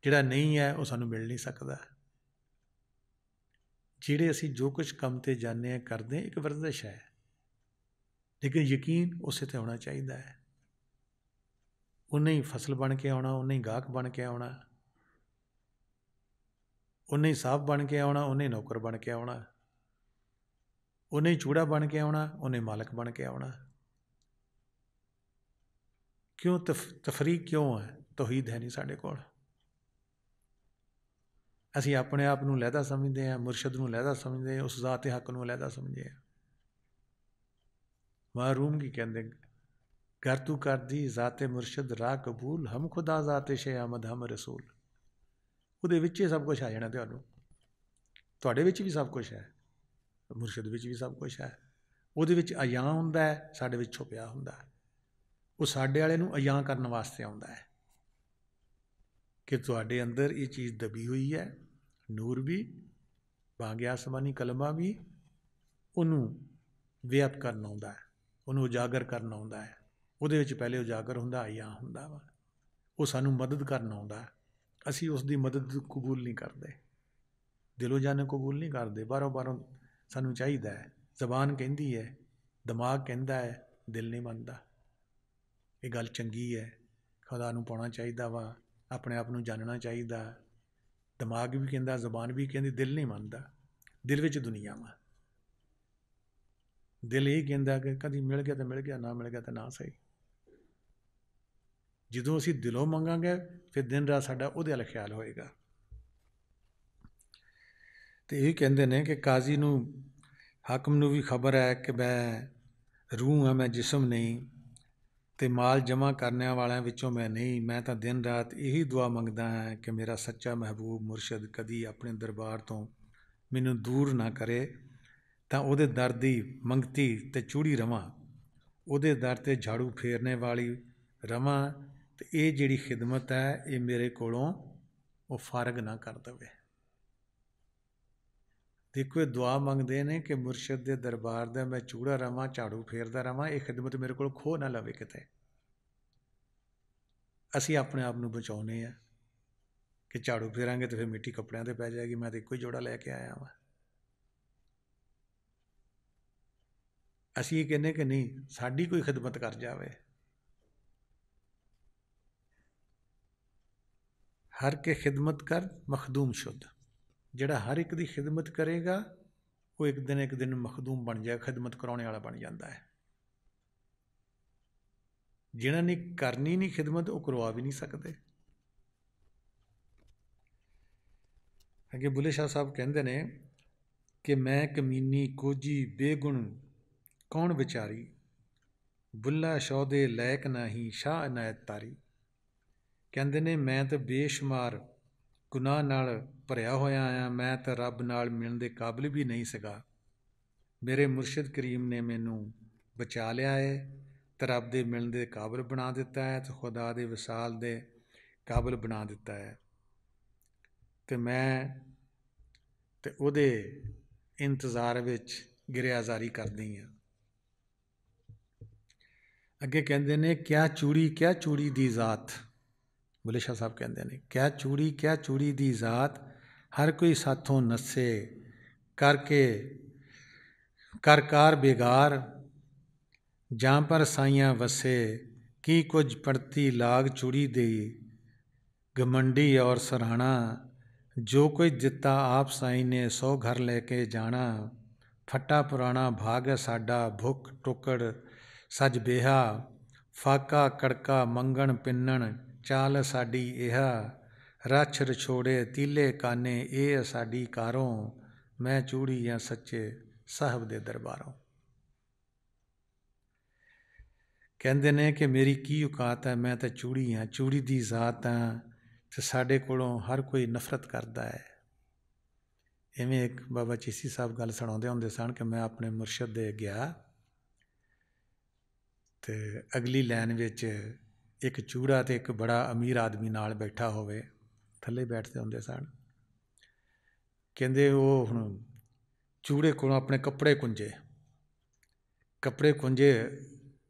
जिहड़ा नहीं है वो सानू मिल नहीं सकता। जिहड़े असी जो कुछ काम ते जाने करते एक वर्जिश है, लेकिन यकीन उस ते होना चाहिए है। उन्हें ही फसल बन के आना, उन्हें ही गाहक बन के आना, उन्हें ही साहब बन के आना, उन्हें नौकर बन के आना, उन्हें ही चूड़ा बन के आना, उन्हें मालक बन के आना। क्यों तफरीक क्यों है? ਤੌਹੀਦ ਹੈ ਨਹੀਂ ਸਾਡੇ ਕੋਲ। ਅਸੀਂ ਆਪਣੇ ਆਪ ਨੂੰ ਲਹਿਦਾ ਸਮਝਦੇ ਹਾਂ, ਮੁਰਸ਼ਦ ਨੂੰ ਲਹਿਦਾ ਸਮਝਦੇ ਹਾਂ, ਉਸ ਜ਼ਾਤ ਹੱਕ ਨੂੰ ਲਹਿਦਾ ਸਮਝਦੇ ਹਾਂ। ਮहरूਮ ਕੀ ਕਹਿੰਦੇ, ਕਰ ਤੂੰ ਕਰਦੀ ਜ਼ਾਤੇ ਮੁਰਸ਼ਦ ਰਾਹ ਕਬੂਲ, ਹਮ ਖੁਦਾ ਜ਼ਾਤੇ ਸ਼ੇ ਆਮਦ ਹਮ ਰਸੂਲ। ਉਹਦੇ ਵਿੱਚ ਹੀ ਸਭ ਕੁਛ ਆ ਜਾਣਾ ਤੁਹਾਨੂੰ। ਤੁਹਾਡੇ ਵਿੱਚ ਵੀ ਸਭ ਕੁਛ ਹੈ, ਮੁਰਸ਼ਦ ਵਿੱਚ ਵੀ ਸਭ ਕੁਛ ਹੈ। ਉਹਦੇ ਵਿੱਚ ਅਯਾਂ ਹੁੰਦਾ ਹੈ, ਸਾਡੇ ਵਿੱਚ ਛੁਪਿਆ ਹੁੰਦਾ ਹੈ। ਉਹ ਸਾਡੇ ਵਾਲੇ ਨੂੰ ਅਯਾਂ ਕਰਨ ਵਾਸਤੇ ਆਉਂਦਾ ਹੈ ਕਿ ਤੁਹਾਡੇ ਅੰਦਰ ਇਹ ਚੀਜ਼ ਦਬੀ ਹੋਈ ਹੈ, ਨੂਰ ਵੀ, ਬਾਂਗੇ ਆਸਮਾਨੀ ਕਲਮਾ ਵੀ, ਉਹਨੂੰ ਵਿਅਕਤ ਕਰਨ ਆਉਂਦਾ ਹੈ, ਉਹਨੂੰ ਉਜਾਗਰ ਕਰਨ ਆਉਂਦਾ ਹੈ। ਉਹਦੇ ਵਿੱਚ ਪਹਿਲੇ ਉਜਾਗਰ ਹੁੰਦਾ, ਅਯਾਂ ਹੁੰਦਾ ਵਾ। ਉਹ ਸਾਨੂੰ ਮਦਦ ਕਰਨ ਆਉਂਦਾ। ਅਸੀਂ ਉਸ ਦੀ ਮਦਦ ਕਬੂਲ ਨਹੀਂ ਕਰਦੇ, ਦਿਲੋਂ ਜਾਨੇ ਕਬੂਲ ਨਹੀਂ ਕਰਦੇ, ਬਾਹਰੋਂ ਸਾਨੂੰ ਚਾਹੀਦਾ ਹੈ। ਜ਼ਬਾਨ ਕਹਿੰਦੀ ਹੈ, ਦਿਮਾਗ ਕਹਿੰਦਾ ਹੈ, ਦਿਲ ਨਹੀਂ ਮੰਨਦਾ। ਇਹ ਗੱਲ ਚੰਗੀ ਹੈ, ਖੁਦਾ ਨੂੰ ਪਾਉਣਾ ਚਾਹੀਦਾ ਵਾ, ਆਪਣੇ ਆਪ ਨੂੰ ਜਾਣਨਾ ਚਾਹੀਦਾ। ਦਿਮਾਗ ਵੀ ਕਹਿੰਦਾ, ਜ਼ਬਾਨ ਵੀ ਕਹਿੰਦੀ, ਦਿਲ ਨਹੀਂ ਮੰਨਦਾ। ਦਿਲ ਵਿੱਚ ਦੁਨੀਆ ਵਾ। ਦਿਲ ਇਹ ਕਹਿੰਦਾ ਕਿ ਕਦੀ ਮਿਲ ਗਿਆ ਤਾਂ ਮਿਲ ਗਿਆ, ਨਾ ਮਿਲ ਗਿਆ ਤਾਂ ਨਾ ਸਹੀ। ਜਦੋਂ ਅਸੀਂ ਦਿਲੋਂ ਮੰਗਾਂਗੇ ਫਿਰ ਦਿਨ ਰਾਤ ਸਾਡਾ ਉਹਦੇ ਵੱਲ ਖਿਆਲ ਹੋਏਗਾ। ਅਤੇ ਇਹ ਕਹਿੰਦੇ ਨੇ ਕਿ ਕਾਜ਼ੀ ਨੂੰ, ਹਾਕਮ ਨੂੰ ਵੀ ਖਬਰ ਹੈ ਕਿ ਮੈਂ ਰੂਹ ਹਾਂ, ਮੈਂ ਜਿਸਮ ਨਹੀਂ, ਅਤੇ ਮਾਲ ਜਮ੍ਹਾਂ ਕਰਨਿਆਂ ਵਾਲਿਆਂ ਵਿੱਚੋਂ ਮੈਂ ਨਹੀਂ। ਮੈਂ ਤਾਂ ਦਿਨ ਰਾਤ ਇਹੀ ਦੁਆ ਮੰਗਦਾ ਹਾਂ ਕਿ ਮੇਰਾ ਸੱਚਾ ਮਹਿਬੂਬ ਮੁਰਸ਼ਦ ਕਦੀ ਆਪਣੇ ਦਰਬਾਰ ਤੋਂ ਮੈਨੂੰ ਦੂਰ ਨਾ ਕਰੇ, ਤਾਂ ਉਹਦੇ ਦਰ ਦੀ ਮੰਗਤੀ ਅਤੇ ਚੂੜੀ ਰਵਾਂ, ਉਹਦੇ ਦਰ 'ਤੇ ਝਾੜੂ ਫੇਰਨੇ ਵਾਲੀ ਰਵਾਂ। ਅਤੇ ਇਹ ਜਿਹੜੀ ਖਿਦਮਤ ਹੈ ਇਹ ਮੇਰੇ ਕੋਲੋਂ ਉਹ ਫਾਰਗ ਨਾ ਕਰ ਦੇਵੇ। ਦੇਖੋ, ਇਹ ਦੁਆ ਮੰਗਦੇ ਨੇ ਕਿ ਮੁਰਸ਼ਦ ਦੇ ਦਰਬਾਰ ਦਾ ਮੈਂ ਚੂੜਾ ਰਵਾਂ, ਝਾੜੂ ਫੇਰਦਾ ਰਵਾਂ, ਇਹ ਖਿਦਮਤ ਮੇਰੇ ਕੋਲ ਖੋਹ ਨਾ ਲਵੇ ਕਿਤੇ। ਅਸੀਂ ਆਪਣੇ ਆਪ ਨੂੰ ਬਚਾਉਂਦੇ ਹਾਂ ਕਿ ਝਾੜੂ ਫੇਰਾਂਗੇ ਤਾਂ ਫਿਰ ਮਿੱਟੀ ਕੱਪੜਿਆਂ 'ਤੇ ਪੈ ਜਾਏਗੀ, ਮੈਂ ਤਾਂ ਇੱਕੋ ਹੀ ਜੋੜਾ ਲੈ ਕੇ ਆਇਆ ਵਾਂ। ਅਸੀਂ ਇਹ ਕਹਿੰਦੇ ਕਿ ਨਹੀਂ, ਸਾਡੀ ਕੋਈ ਖਿਦਮਤ ਕਰ ਜਾਵੇ। ਹਰ ਕੇ ਖਿਦਮਤ ਕਰ ਮਖਦੂਮ ਸ਼ੁੱਧ। ਜਿਹੜਾ ਹਰ ਇੱਕ ਦੀ ਖਿਦਮਤ ਕਰੇਗਾ ਉਹ ਇੱਕ ਦਿਨ ਮਖਦੂਮ ਬਣ ਜਾਏਗਾ, ਖਿਦਮਤ ਕਰਾਉਣੇ ਵਾਲਾ ਬਣ ਜਾਂਦਾ ਹੈ। ਜਿਹਨਾਂ ਨੇ ਕਰਨੀ ਨਹੀਂ ਖਿਦਮਤ, ਉਹ ਕਰਵਾ ਵੀ ਨਹੀਂ ਸਕਦੇ। ਅੱਗੇ ਬੁੱਲੇ ਸ਼ਾਹ ਸਾਹਿਬ ਕਹਿੰਦੇ ਨੇ ਕਿ ਮੈਂ ਕਮੀਨੀ ਕੋਝੀ ਬੇਗੁਣ ਕੌਣ ਵਿਚਾਰੀ, ਬੁੱਲਾ ਸ਼ੌਦੇ ਲਾਇਕ ਨਹੀਂ ਸ਼ਾਹ ਇਨਾਇਤ ਤਾਰੀ। ਕਹਿੰਦੇ ਨੇ ਮੈਂ ਤਾਂ ਬੇਸ਼ੁਮਾਰ ਗੁਨਾਹ ਨਾਲ ਭਰਿਆ ਹੋਇਆ ਆਇਆ, ਮੈਂ ਤਾਂ ਰੱਬ ਨਾਲ ਮਿਲਣ ਦੇ ਕਾਬਿਲ ਵੀ ਨਹੀਂ ਸੀਗਾ। ਮੇਰੇ ਮੁਰਸ਼ਿਦ ਕਰੀਮ ਨੇ ਮੈਨੂੰ ਬਚਾ ਲਿਆ ਹੈ ਅਤੇ ਰੱਬ ਦੇ ਮਿਲਣ ਦੇ ਕਾਬਿਲ ਬਣਾ ਦਿੱਤਾ ਹੈ, ਅਤੇ ਖੁਦਾ ਦੇ ਵਿਸਾਲ ਦੇ ਕਾਬਿਲ ਬਣਾ ਦਿੱਤਾ ਹੈ। ਅਤੇ ਮੈਂ ਅਤੇ ਉਹਦੇ ਇੰਤਜ਼ਾਰ ਵਿੱਚ ਗਿਰਿਆਜ਼ਾਰੀ ਕਰਦੀ ਹਾਂ। ਅੱਗੇ ਕਹਿੰਦੇ ਨੇ ਕਿਆ ਚੂੜੀ ਦੀ ਜ਼ਾਤ। ਬੁੱਲੇ ਸ਼ਾਹ ਸਾਹਿਬ ਕਹਿੰਦੇ ਨੇ ਕਿਆ ਚੂੜੀ ਦੀ ਜ਼ਾਤ, ਹਰ ਕੋਈ ਸਾਥੋਂ ਨੱਸੇ ਕਰਕੇ ਕਰ ਬੇਗਾਰ, ਜਾਂ ਪਰ ਸਾਈਆਂ ਵਸੇ ਕੀ ਕੁਝ ਪੜਤੀ ਲਾਗ ਚੂੜੀ ਦੀ, ਗਮੰਡੀ ਔਰ ਸਰਾਣਾ ਜੋ ਕੁਝ ਦਿੱਤਾ ਆਪ ਸਾਈਂ ਨੇ ਸੌ ਘਰ ਲੈ ਕੇ ਜਾਣਾ। ਫੱਟਾ ਪੁਰਾਣਾ ਭਾਗ ਹੈ ਸਾਡਾ, ਭੁੱਖ ਟੁੱਕੜ ਸੱਜ ਬੇਹਾ, ਫਾਕਾ ਕੜਕਾ ਮੰਗਣ ਪਿੰਨਣ ਚਾਲ ਸਾਡੀ ਇਹ, ਰੱਛ ਰਛੋੜੇ ਤੀਲੇ ਕਾਨੇ ਇਹ ਸਾਡੀ ਕਾਰੋਂ, ਮੈਂ ਚੂੜੀ ਆ ਸੱਚੇ ਸਾਹਿਬ ਦੇ ਦਰਬਾਰੋਂ। ਕਹਿੰਦੇ ਨੇ ਕਿ ਮੇਰੀ ਕੀ ਔਕਾਤ ਹੈ, ਮੈਂ ਤਾਂ ਚੂੜੀ ਹਾਂ, ਚੂੜੀ ਦੀ ਜ਼ਾਤ ਹਾਂ, ਅਤੇ ਸਾਡੇ ਕੋਲੋਂ ਹਰ ਕੋਈ ਨਫ਼ਰਤ ਕਰਦਾ ਹੈ। ਇਵੇਂ ਇੱਕ ਬਾਬਾ ਚੀਸੀ ਸਾਹਿਬ ਗੱਲ ਸੁਣਾਉਂਦੇ ਹੁੰਦੇ ਸਨ ਕਿ ਮੈਂ ਆਪਣੇ ਮੁਰਸ਼ਦ ਦੇ ਗਿਆ ਅਤੇ ਅਗਲੀ ਲਾਈਨ ਵਿੱਚ ਇੱਕ ਚੂੜਾ ਅਤੇ ਇੱਕ ਬੜਾ ਅਮੀਰ ਆਦਮੀ ਨਾਲ ਬੈਠਾ ਹੋਵੇ, ਥੱਲੇ ਬੈਠਦੇ ਹੁੰਦੇ ਸਨ। ਕਹਿੰਦੇ ਉਹ ਹੁਣ ਚੂੜੇ ਕੋਲੋਂ ਆਪਣੇ ਕੱਪੜੇ ਕੁੰਝੇ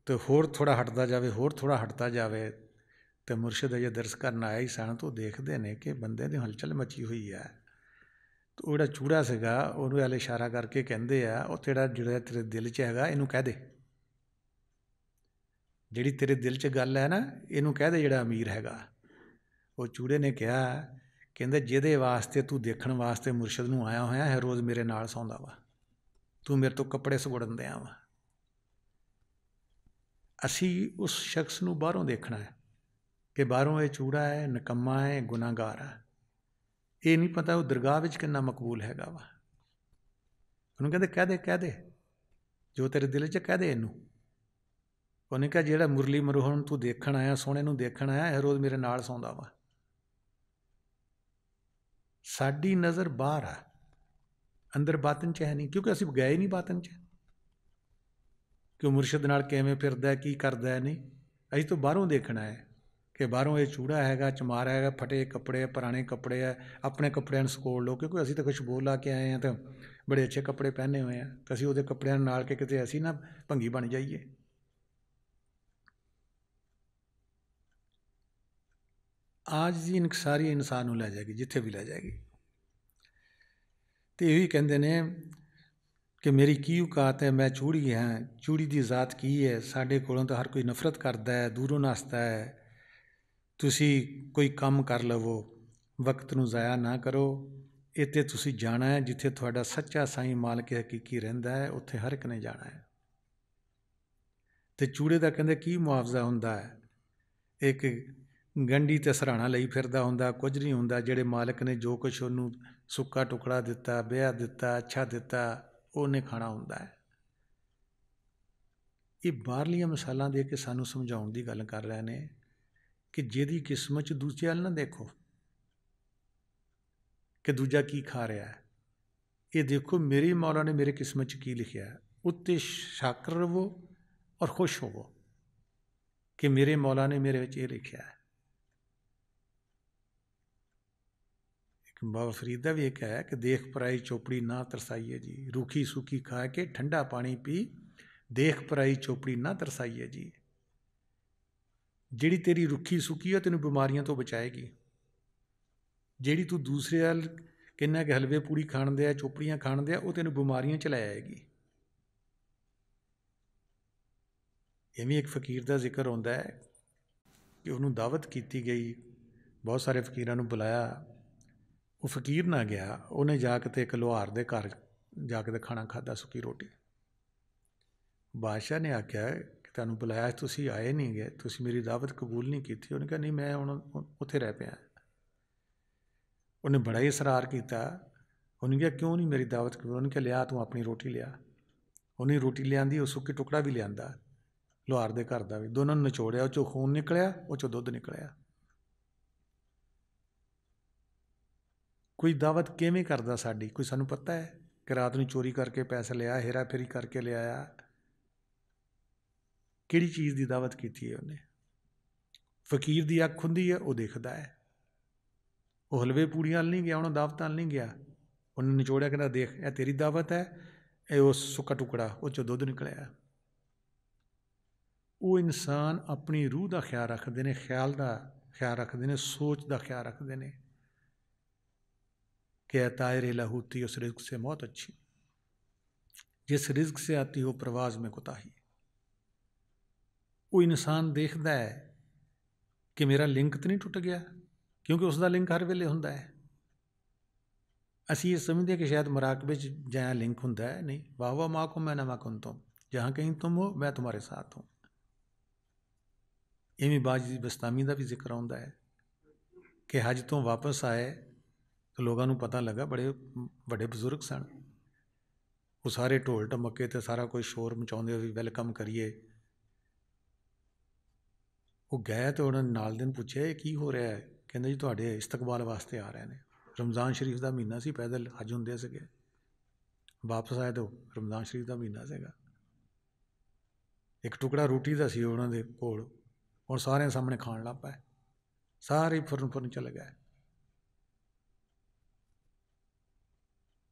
ਅਤੇ ਹੋਰ ਥੋੜ੍ਹਾ ਹਟਦਾ ਜਾਵੇ ਅਤੇ ਮੁਰਸ਼ਿਦ ਅਜੇ ਦਰਸ ਕਰਨ ਆਇਆ ਹੀ ਸਨ। ਤਾਂ ਉਹ ਦੇਖਦੇ ਨੇ ਕਿ ਬੰਦੇ ਦੀ ਹਲਚਲ ਮਚੀ ਹੋਈ ਹੈ। ਤਾਂ ਉਹ ਜਿਹੜਾ ਚੂੜਾ ਸੀਗਾ ਉਹਨੂੰ ਵੱਲ ਇਸ਼ਾਰਾ ਕਰਕੇ ਕਹਿੰਦੇ ਆ, ਉਹ ਜਿਹੜਾ ਤੇਰੇ ਦਿਲ 'ਚ ਹੈਗਾ ਇਹਨੂੰ ਕਹਿ ਦੇ, ਜਿਹੜੀ ਤੇਰੇ ਦਿਲ 'ਚ ਗੱਲ ਹੈ ਨਾ ਇਹਨੂੰ ਕਹਿ ਦੇ, ਜਿਹੜਾ ਅਮੀਰ ਹੈਗਾ। ਉਹ ਚੂੜੇ ਨੇ ਕਿਹਾ, ਕਹਿੰਦੇ ਜਿਹਦੇ ਵਾਸਤੇ ਤੂੰ ਦੇਖਣ ਵਾਸਤੇ ਮੁਰਸ਼ਿਦ ਨੂੰ ਆਇਆ ਹੋਇਆ ਹੈ, ਰੋਜ਼ ਮੇਰੇ ਨਾਲ ਸੌਂਦਾ ਵਾ, ਤੂੰ ਮੇਰੇ ਤੋਂ ਕੱਪੜੇ ਸੁਗੜਨ ਦਿਆਂ ਵਾ। ਅਸੀਂ ਉਸ ਸ਼ਖਸ ਨੂੰ ਬਾਹਰੋਂ ਦੇਖਣਾ ਹੈ, कि बाहरों ये चूड़ा है, निकम्मा है, गुनाहगार है। ये नहीं पता वो दरगाह विच कितना मकबूल हैगा वा। उन्होंने कहते कह दे जो तेरे दिल च, कह दे इनू। उन्हें कहा जिहड़ा मुरली मनोहर तू देखण आया, सोहणे नूं देखण आया, हर रोज़ मेरे नाल सौंदा वा। साडी नज़र बाहर आ, अंदर बातन च है नहीं, क्योंकि असीं गए नहीं बातन च कि मुरशद नाल किवें फिरदा, की करदा नहीं। असीं तो बाहरों देखना है कि बाहरों ये चूड़ा हैगा, चमार हैगा, फटे कपड़े, पुराने कपड़े है, अपने कपड़िਆਂ ਨੂੰ ਸਕੋਲ ਲਓ, क्योंकि ਅਸੀਂ ਤਾਂ ਖੁਸ਼ਬੂ ਲਾ ਕੇ ਆਏ ਹਾਂ ਤਾਂ बड़े अच्छे कपड़े पहने हुए हैं, तो ਅਸੀਂ ਉਹਦੇ ਕੱਪੜਿਆਂ ਨਾਲ ਕੇ ਕਿਤੇ ਅਸੀਂ ਨਾ ਭੰਗੀ ਬਣ ਜਾਈਏ। आज ਦੀ ਇਨਕਸਾਰੀ ਇਨਸਾਨ ਨੂੰ ਲੈ ਜਾਏਗੀ, ਜਿੱਥੇ ਵੀ ਲੈ ਜਾਏਗੀ। ਤੇ ਇਹੀ ਕਹਿੰਦੇ ਨੇ कि मेरी की औकात है, मैं चूड़ी हाँ, चूड़ी की जात की है, साढ़े कोलों तो हर कोई नफरत करता है, दूरों नसता है। तुसी कोई काम कर लवो, वक्त नूं ज़ाया ना करो। इत्थे तुसी जाना है जिथे तुहाडा सच्चा साईं मालक हकीकी रहिंदा है, उत्थे हर एक ने जाना है। ते चूड़े का कहंदे की मुआवजा हुंदा है? एक गंढी ते सराहना लई फिरदा हुंदा, कुछ नहीं हुंदा। जिहड़े मालक ने जो कुछ उहनूं सुक्का टुकड़ा दिता, बेहा दिता, अच्छा दिता, ਉਹਨੇ ਖਾਣਾ ਹੁੰਦਾ ਹੈ। ਇਹ ਬਾਹਰਲੀਆਂ ਮਿਸਾਲਾਂ ਦੇ ਕੇ ਸਾਨੂੰ ਸਮਝਾਉਣ ਦੀ ਗੱਲ ਕਰ ਰਹੇ ਨੇ ਕਿ ਜਿਹਦੀ ਕਿਸਮਤ 'ਚ ਦੂਜੇ ਵੱਲ ਨਾ ਦੇਖੋ ਕਿ ਦੂਜਾ ਕੀ ਖਾ ਰਿਹਾ ਹੈ। ਇਹ ਦੇਖੋ ਮੇਰੀ ਮੌਲਾ ਨੇ ਮੇਰੇ ਕਿਸਮਤ 'ਚ ਕੀ ਲਿਖਿਆ ਹੈ, ਉੱਤੇ ਸ਼ਾਕਰ ਰਵੋ ਔਰ ਖੁਸ਼ ਹੋਵੋ ਕਿ ਮੇਰੇ ਮੌਲਾ ਨੇ ਮੇਰੇ ਵਿੱਚ ਇਹ ਲਿਖਿਆ ਹੈ। बाबा फरीद का भी एक है कि देख पराई चोपड़ी ना तरसाइए जी, रूखी सूखी खा के ठंडा पानी पी, देख पराई चोपड़ी ना तरसाइए जी। जिहड़ी तेरी रुखी सुखी है तेनों बीमारियों तो बचाएगी, जिहड़ी तू दूसरे वाल कहना कि हलवे पूड़ी खाण दे, चोपड़ियाँ खाण दे, वो तेनों बीमारियों च लै आएगी। ये भी एक फकीर का जिक्र होंदा है कि उन्होंने दावत की गई, बहुत सारे फकीरां नूं बुलाया, वो फकीर ना गया, उन्हें जाके एक लोहार के घर जाके खाना खादा, सुकी रोटी। बादशाह ने आख्या कि तुहानूं बुलाया, तुसीं आए नहीं गए, तुसीं मेरी दावत कबूल नहीं की। उन्हें कहा नहीं, मैं हुण उत्थे रह पिया। उन्हें बड़ा ही इसरार किया। उन्हें कहा क्यों नहीं मेरी दावत कबूल? उन्हें कहा लिया तूं अपनी रोटी लिया। उन्हें रोटी लियांदी, वो सुक्की टुकड़ा भी लियांदा लोहार के घर का भी, दोनों निचोड़िया, उस चों खून निकलिया, उस चों दुध निकलिया। कोई दावत किवें करदा साडी, कोई सानूं पता है कि रात नूं चोरी करके पैसे लिया, हेरा फेरी करके लिया? किहड़ी चीज़ की दावत की है उन्हें? फकीर की अख हुंदी है, वो देखदा है। वो हलवे पूड़ियां नहीं गया, उन्होंने दावतां नहीं गया। उन्हें निचोड़िया, कहना देख यह तेरी दावत है, ये वो सुक्का टुकड़ा, उस चों दुध निकलिया। वो इंसान अपनी रूह का ख्याल रखते हैं, ख्याल का ख्याल रखते हैं, सोच का ख्याल रखते हैं कि तायर लाहूती उस रिज्क से बहुत अच्छी, जिस रिज्क से आती हो प्रवाज में कोताही। वो इंसान देखता है कि मेरा लिंक तो नहीं टुट गया, क्योंकि उसका लिंक हर वेले हुंदा है। असीं ये समझते कि शायद मराकबे जहाँ लिंक हुंदा है, नहीं। वाह वाह माँ को मैं ना माकुन तुम, जहाँ कहीं तुम हो मैं तुम्हारे साथ हूँ। इवें बाजी बस्तामी का भी जिक्र आता है कि हज तो वापस आए तो लोगों को पता लगा, बड़े बड़े बजुर्ग सन, वो सारे ढोल ढमके तो सारा कोई शोर मचाते भी वैलकम करिए। वो गए तो उन्होंने नाल दिन पूछे की हो रहा है? कहते जी तुहाडे इस्तकबाल वास्ते आ रहे हैं। रमज़ान शरीफ का महीना से पैदल हज होंदे सीगे, वापस आए तो रमज़ान शरीफ का महीना सीगा। एक टुकड़ा रोटी का सी उन्होंने कोल, और सारे सामने खाण लग पाए, सारे फुरन फुरन चले गए।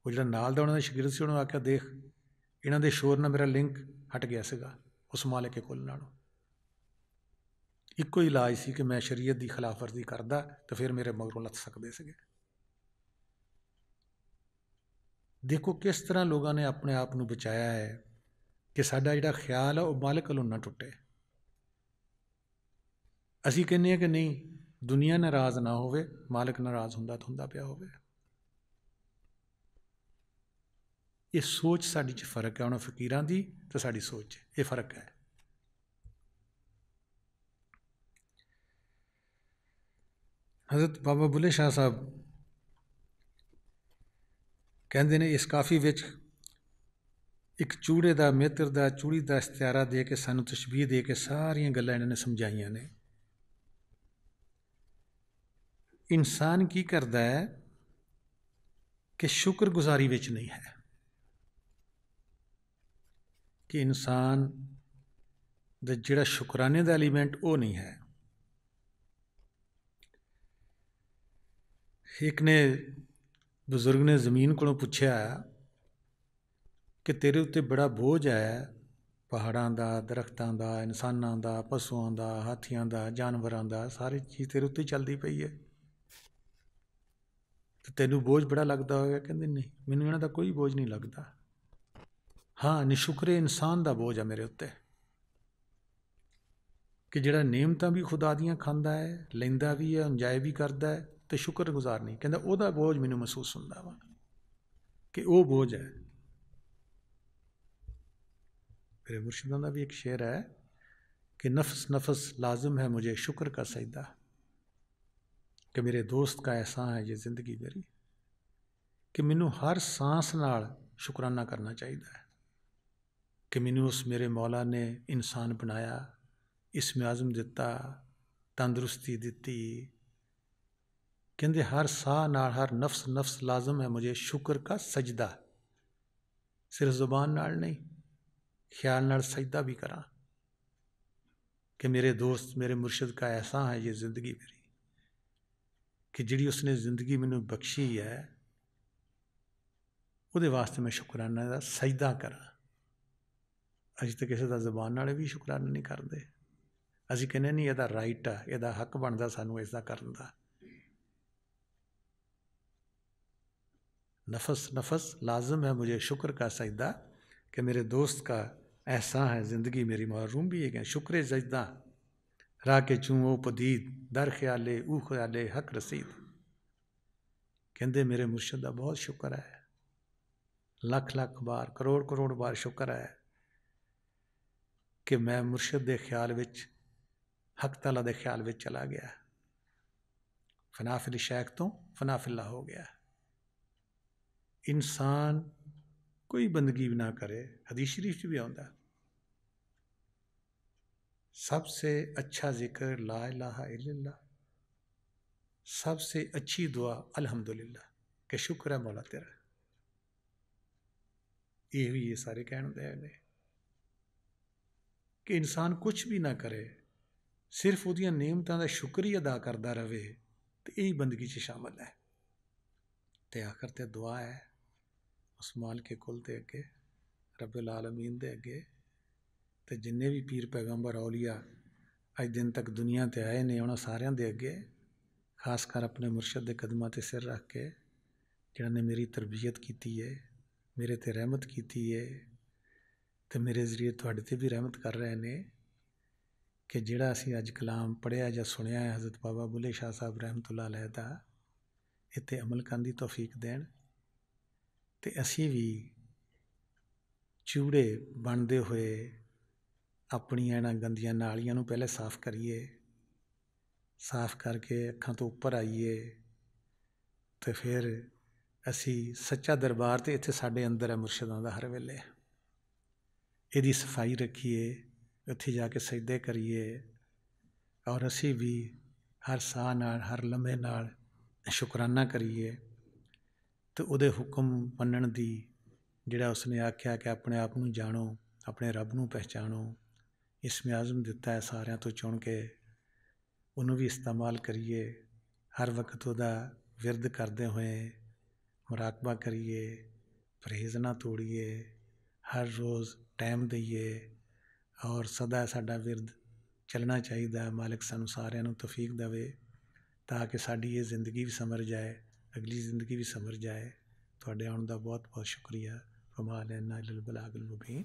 वो जो नाल दा उन्होंने शगिर्द से उन्होंने आख्या देख इन्हों के शोर नाल मेरा लिंक हट गया सीगा उस मालिक के कोल नालों। इक्को इलाज सी कि मैं शरीयत की खिलाफ वर्जी करदा तो फिर मेरे मगरों लथ सकते सीगे। देखो किस तरह लोगों ने अपने आप को बचाया है कि साडा जिहड़ा ख्याल है वह मालिक कोलों ना टुटे। असीं कहने कि नहीं दुनिया नाराज़ ना होवे, मालिक नाराज़ हुंदा तो हुंदा पिया होवे। ये सोच साडी च फर्क है, उन्हां फकीरां दी ते साडी सोच ये फर्क है। हज़रत बाबा बुल्ले शाह साहब कहते ने इस काफ़ी विच एक चूड़े का मित्र का चूड़ी का इश्तिहारा दे के सानू तशबीह दे के सारिया गल्लां इन्होंने समझाइया ने। इंसान की करता है कि शुक्रगुजारी विच नहीं है, कि इंसान दा जिहड़ा शुकराने का एलीमेंट वो नहीं है। एक ने बजुर्ग ने जमीन को पूछा कि तेरे उत्ते बड़ा बोझ है पहाड़ों का, दरख्तों का, इंसानों का, पशुओं का, हाथियों का, जानवरों का, सारी चीज़ तेरे उत्ते चलती पई है, तो तेनू बोझ बड़ा लगता होगा। कहते नहीं, मैनू इन्हां दा कोई बोझ नहीं लगता। हाँ, निशुकरे इंसान का बोझ है मेरे उत्ते, कि जिहड़ा नेमतां भी खुदा दियां खांदा है, लैंदा भी है, इंजॉय भी करता है, तो शुक्रगुजार नहीं। कहता उहदा बोझ मैनू महसूस हुंदा वा कि वो बोझ है। मेरे मुर्शिदां दा भी एक शेर है कि नफ्स नफ्स लाजिम है मुझे शुक्र का सजदा, कि मेरे दोस्त का एहसान है ये जिंदगी मेरी, कि मैनू हर सांस नाल शुकराना करना चाहिए है कि मैनू उस मेरे मौला ने इंसान बनाया, इसमें आज़म दिता, तंदुरुस्ती दी। कहते हर साह नाल, हर नफ्स नफ्स लाजम है मुझे शुक्र का सजदा, सिर्फ जुबान नाल नहीं, ख्याल नाल सजदा भी करा कि मेरे दोस्त, मेरे मुर्शिद का एहसान है ये जिंदगी मेरी, कि जिहड़ी उसने जिंदगी मैनू बख्शी है उहदे वास्ते मैं शुकराना दा सजदा करा। असीं तो किसी का जुबान नाल भी शुकराना नहीं करते। असीं कहने नहीं इहदा राइट है, इहदा हक बनता सानू इसदा करन दा। नफस नफस लाजम है मुझे शुक्र का सजदा, कि मेरे दोस्त का एहसान है ज़िंदगी मेरी। महरूम भी है शुक्र सजदा रा के चूँ ओ पदीद, दर ख्याले ऊ ख्याले हक रसीद। कहते मेरे मुर्शिद का बहुत शुक्र है, लख लख बार, करोड़ करोड़ बार शुक्र है कि मैं मुर्शिद के ख्याल विच, हक ताला के ख्याल विच चला गया, फनाफिल शैख तो फनाफिल्ला हो गया। इंसान कोई बंदगी भी ना करे, हदीस शरीफ भी आउंदा सबसे अच्छा जिक्र ला इलाहा इल्लल्लाह, सबसे अच्छी दुआ अल्हम्दुलिल्लाह, कि शुक्र है मौला तेरा। ये भी ये सारे कहने दे कि इंसान कुछ भी ना करे, सिर्फ उहदियां नेमतां दा शुक्र ही अदा करता रहे, तो यही बंदगी च शामिल है। तो आखिर ते दुआ है उस माल के कुल के अगे, रब्बुल आलमीन दे अगे, तो जिन्ने भी पीर पैगंबर औलिया अज दिन तक दुनिया ते आए ने, उन्होंने सारियां दे अगे खासकर अपने मुर्शद के कदमां ते सिर रख के, जिन्होंने मेरी तरबियत की है, मेरे ते रहमत की है, तो मेरे जरिए तुहाडे ते भी रहमत कर रहे हैं कि जिहड़ा असीं अज कलाम पढ़िया या सुनिया है हज़रत बाबा बुल्ले शाह साहब रहमतुल्लाह अलैह दा, इत्ते अमल करन दी तौफीक देण, ते असीं भी चूड़े बनते हुए अपनियां इन्हां गंदियां नालियां नूं पहले साफ करिए, साफ करके अखां तो उपर आइए, तो फिर असी सच्चा दरबार तो इत्थे साडे अंदर है मुर्शिदां दा हर वेले, इहदी सफाई रखिए, उत्थे जाके सजदे करिए, और असी भी हर साह नाल, हर लम्हे नाल शुकराना करिए, तो उहदे हुक्म मनण दी, जिहड़ा उसने आख्या कि अपने आप नूं जाणो, अपने रब नूं पहचानो, इसमें आज़म दिता है सारियां तो चुन के, उन्होंने भी इस्तेमाल करिए। हर वक्त उहदा विरद करदे हुए मुराकबा करिए, परहेज़ ना तोड़िए, हर रोज़ टाइम दईए, और सदा साडा विरद चलना चाहिए। मालिक सानू सारियां नूं तौफीक देवे ताकि साडी ये जिंदगी भी समर जाए, अगली जिंदगी भी समर जाए। तुहाडे आउण दा बहुत बहुत शुक्रिया। फमा अलैना इल्लल बलागुल मुबीन।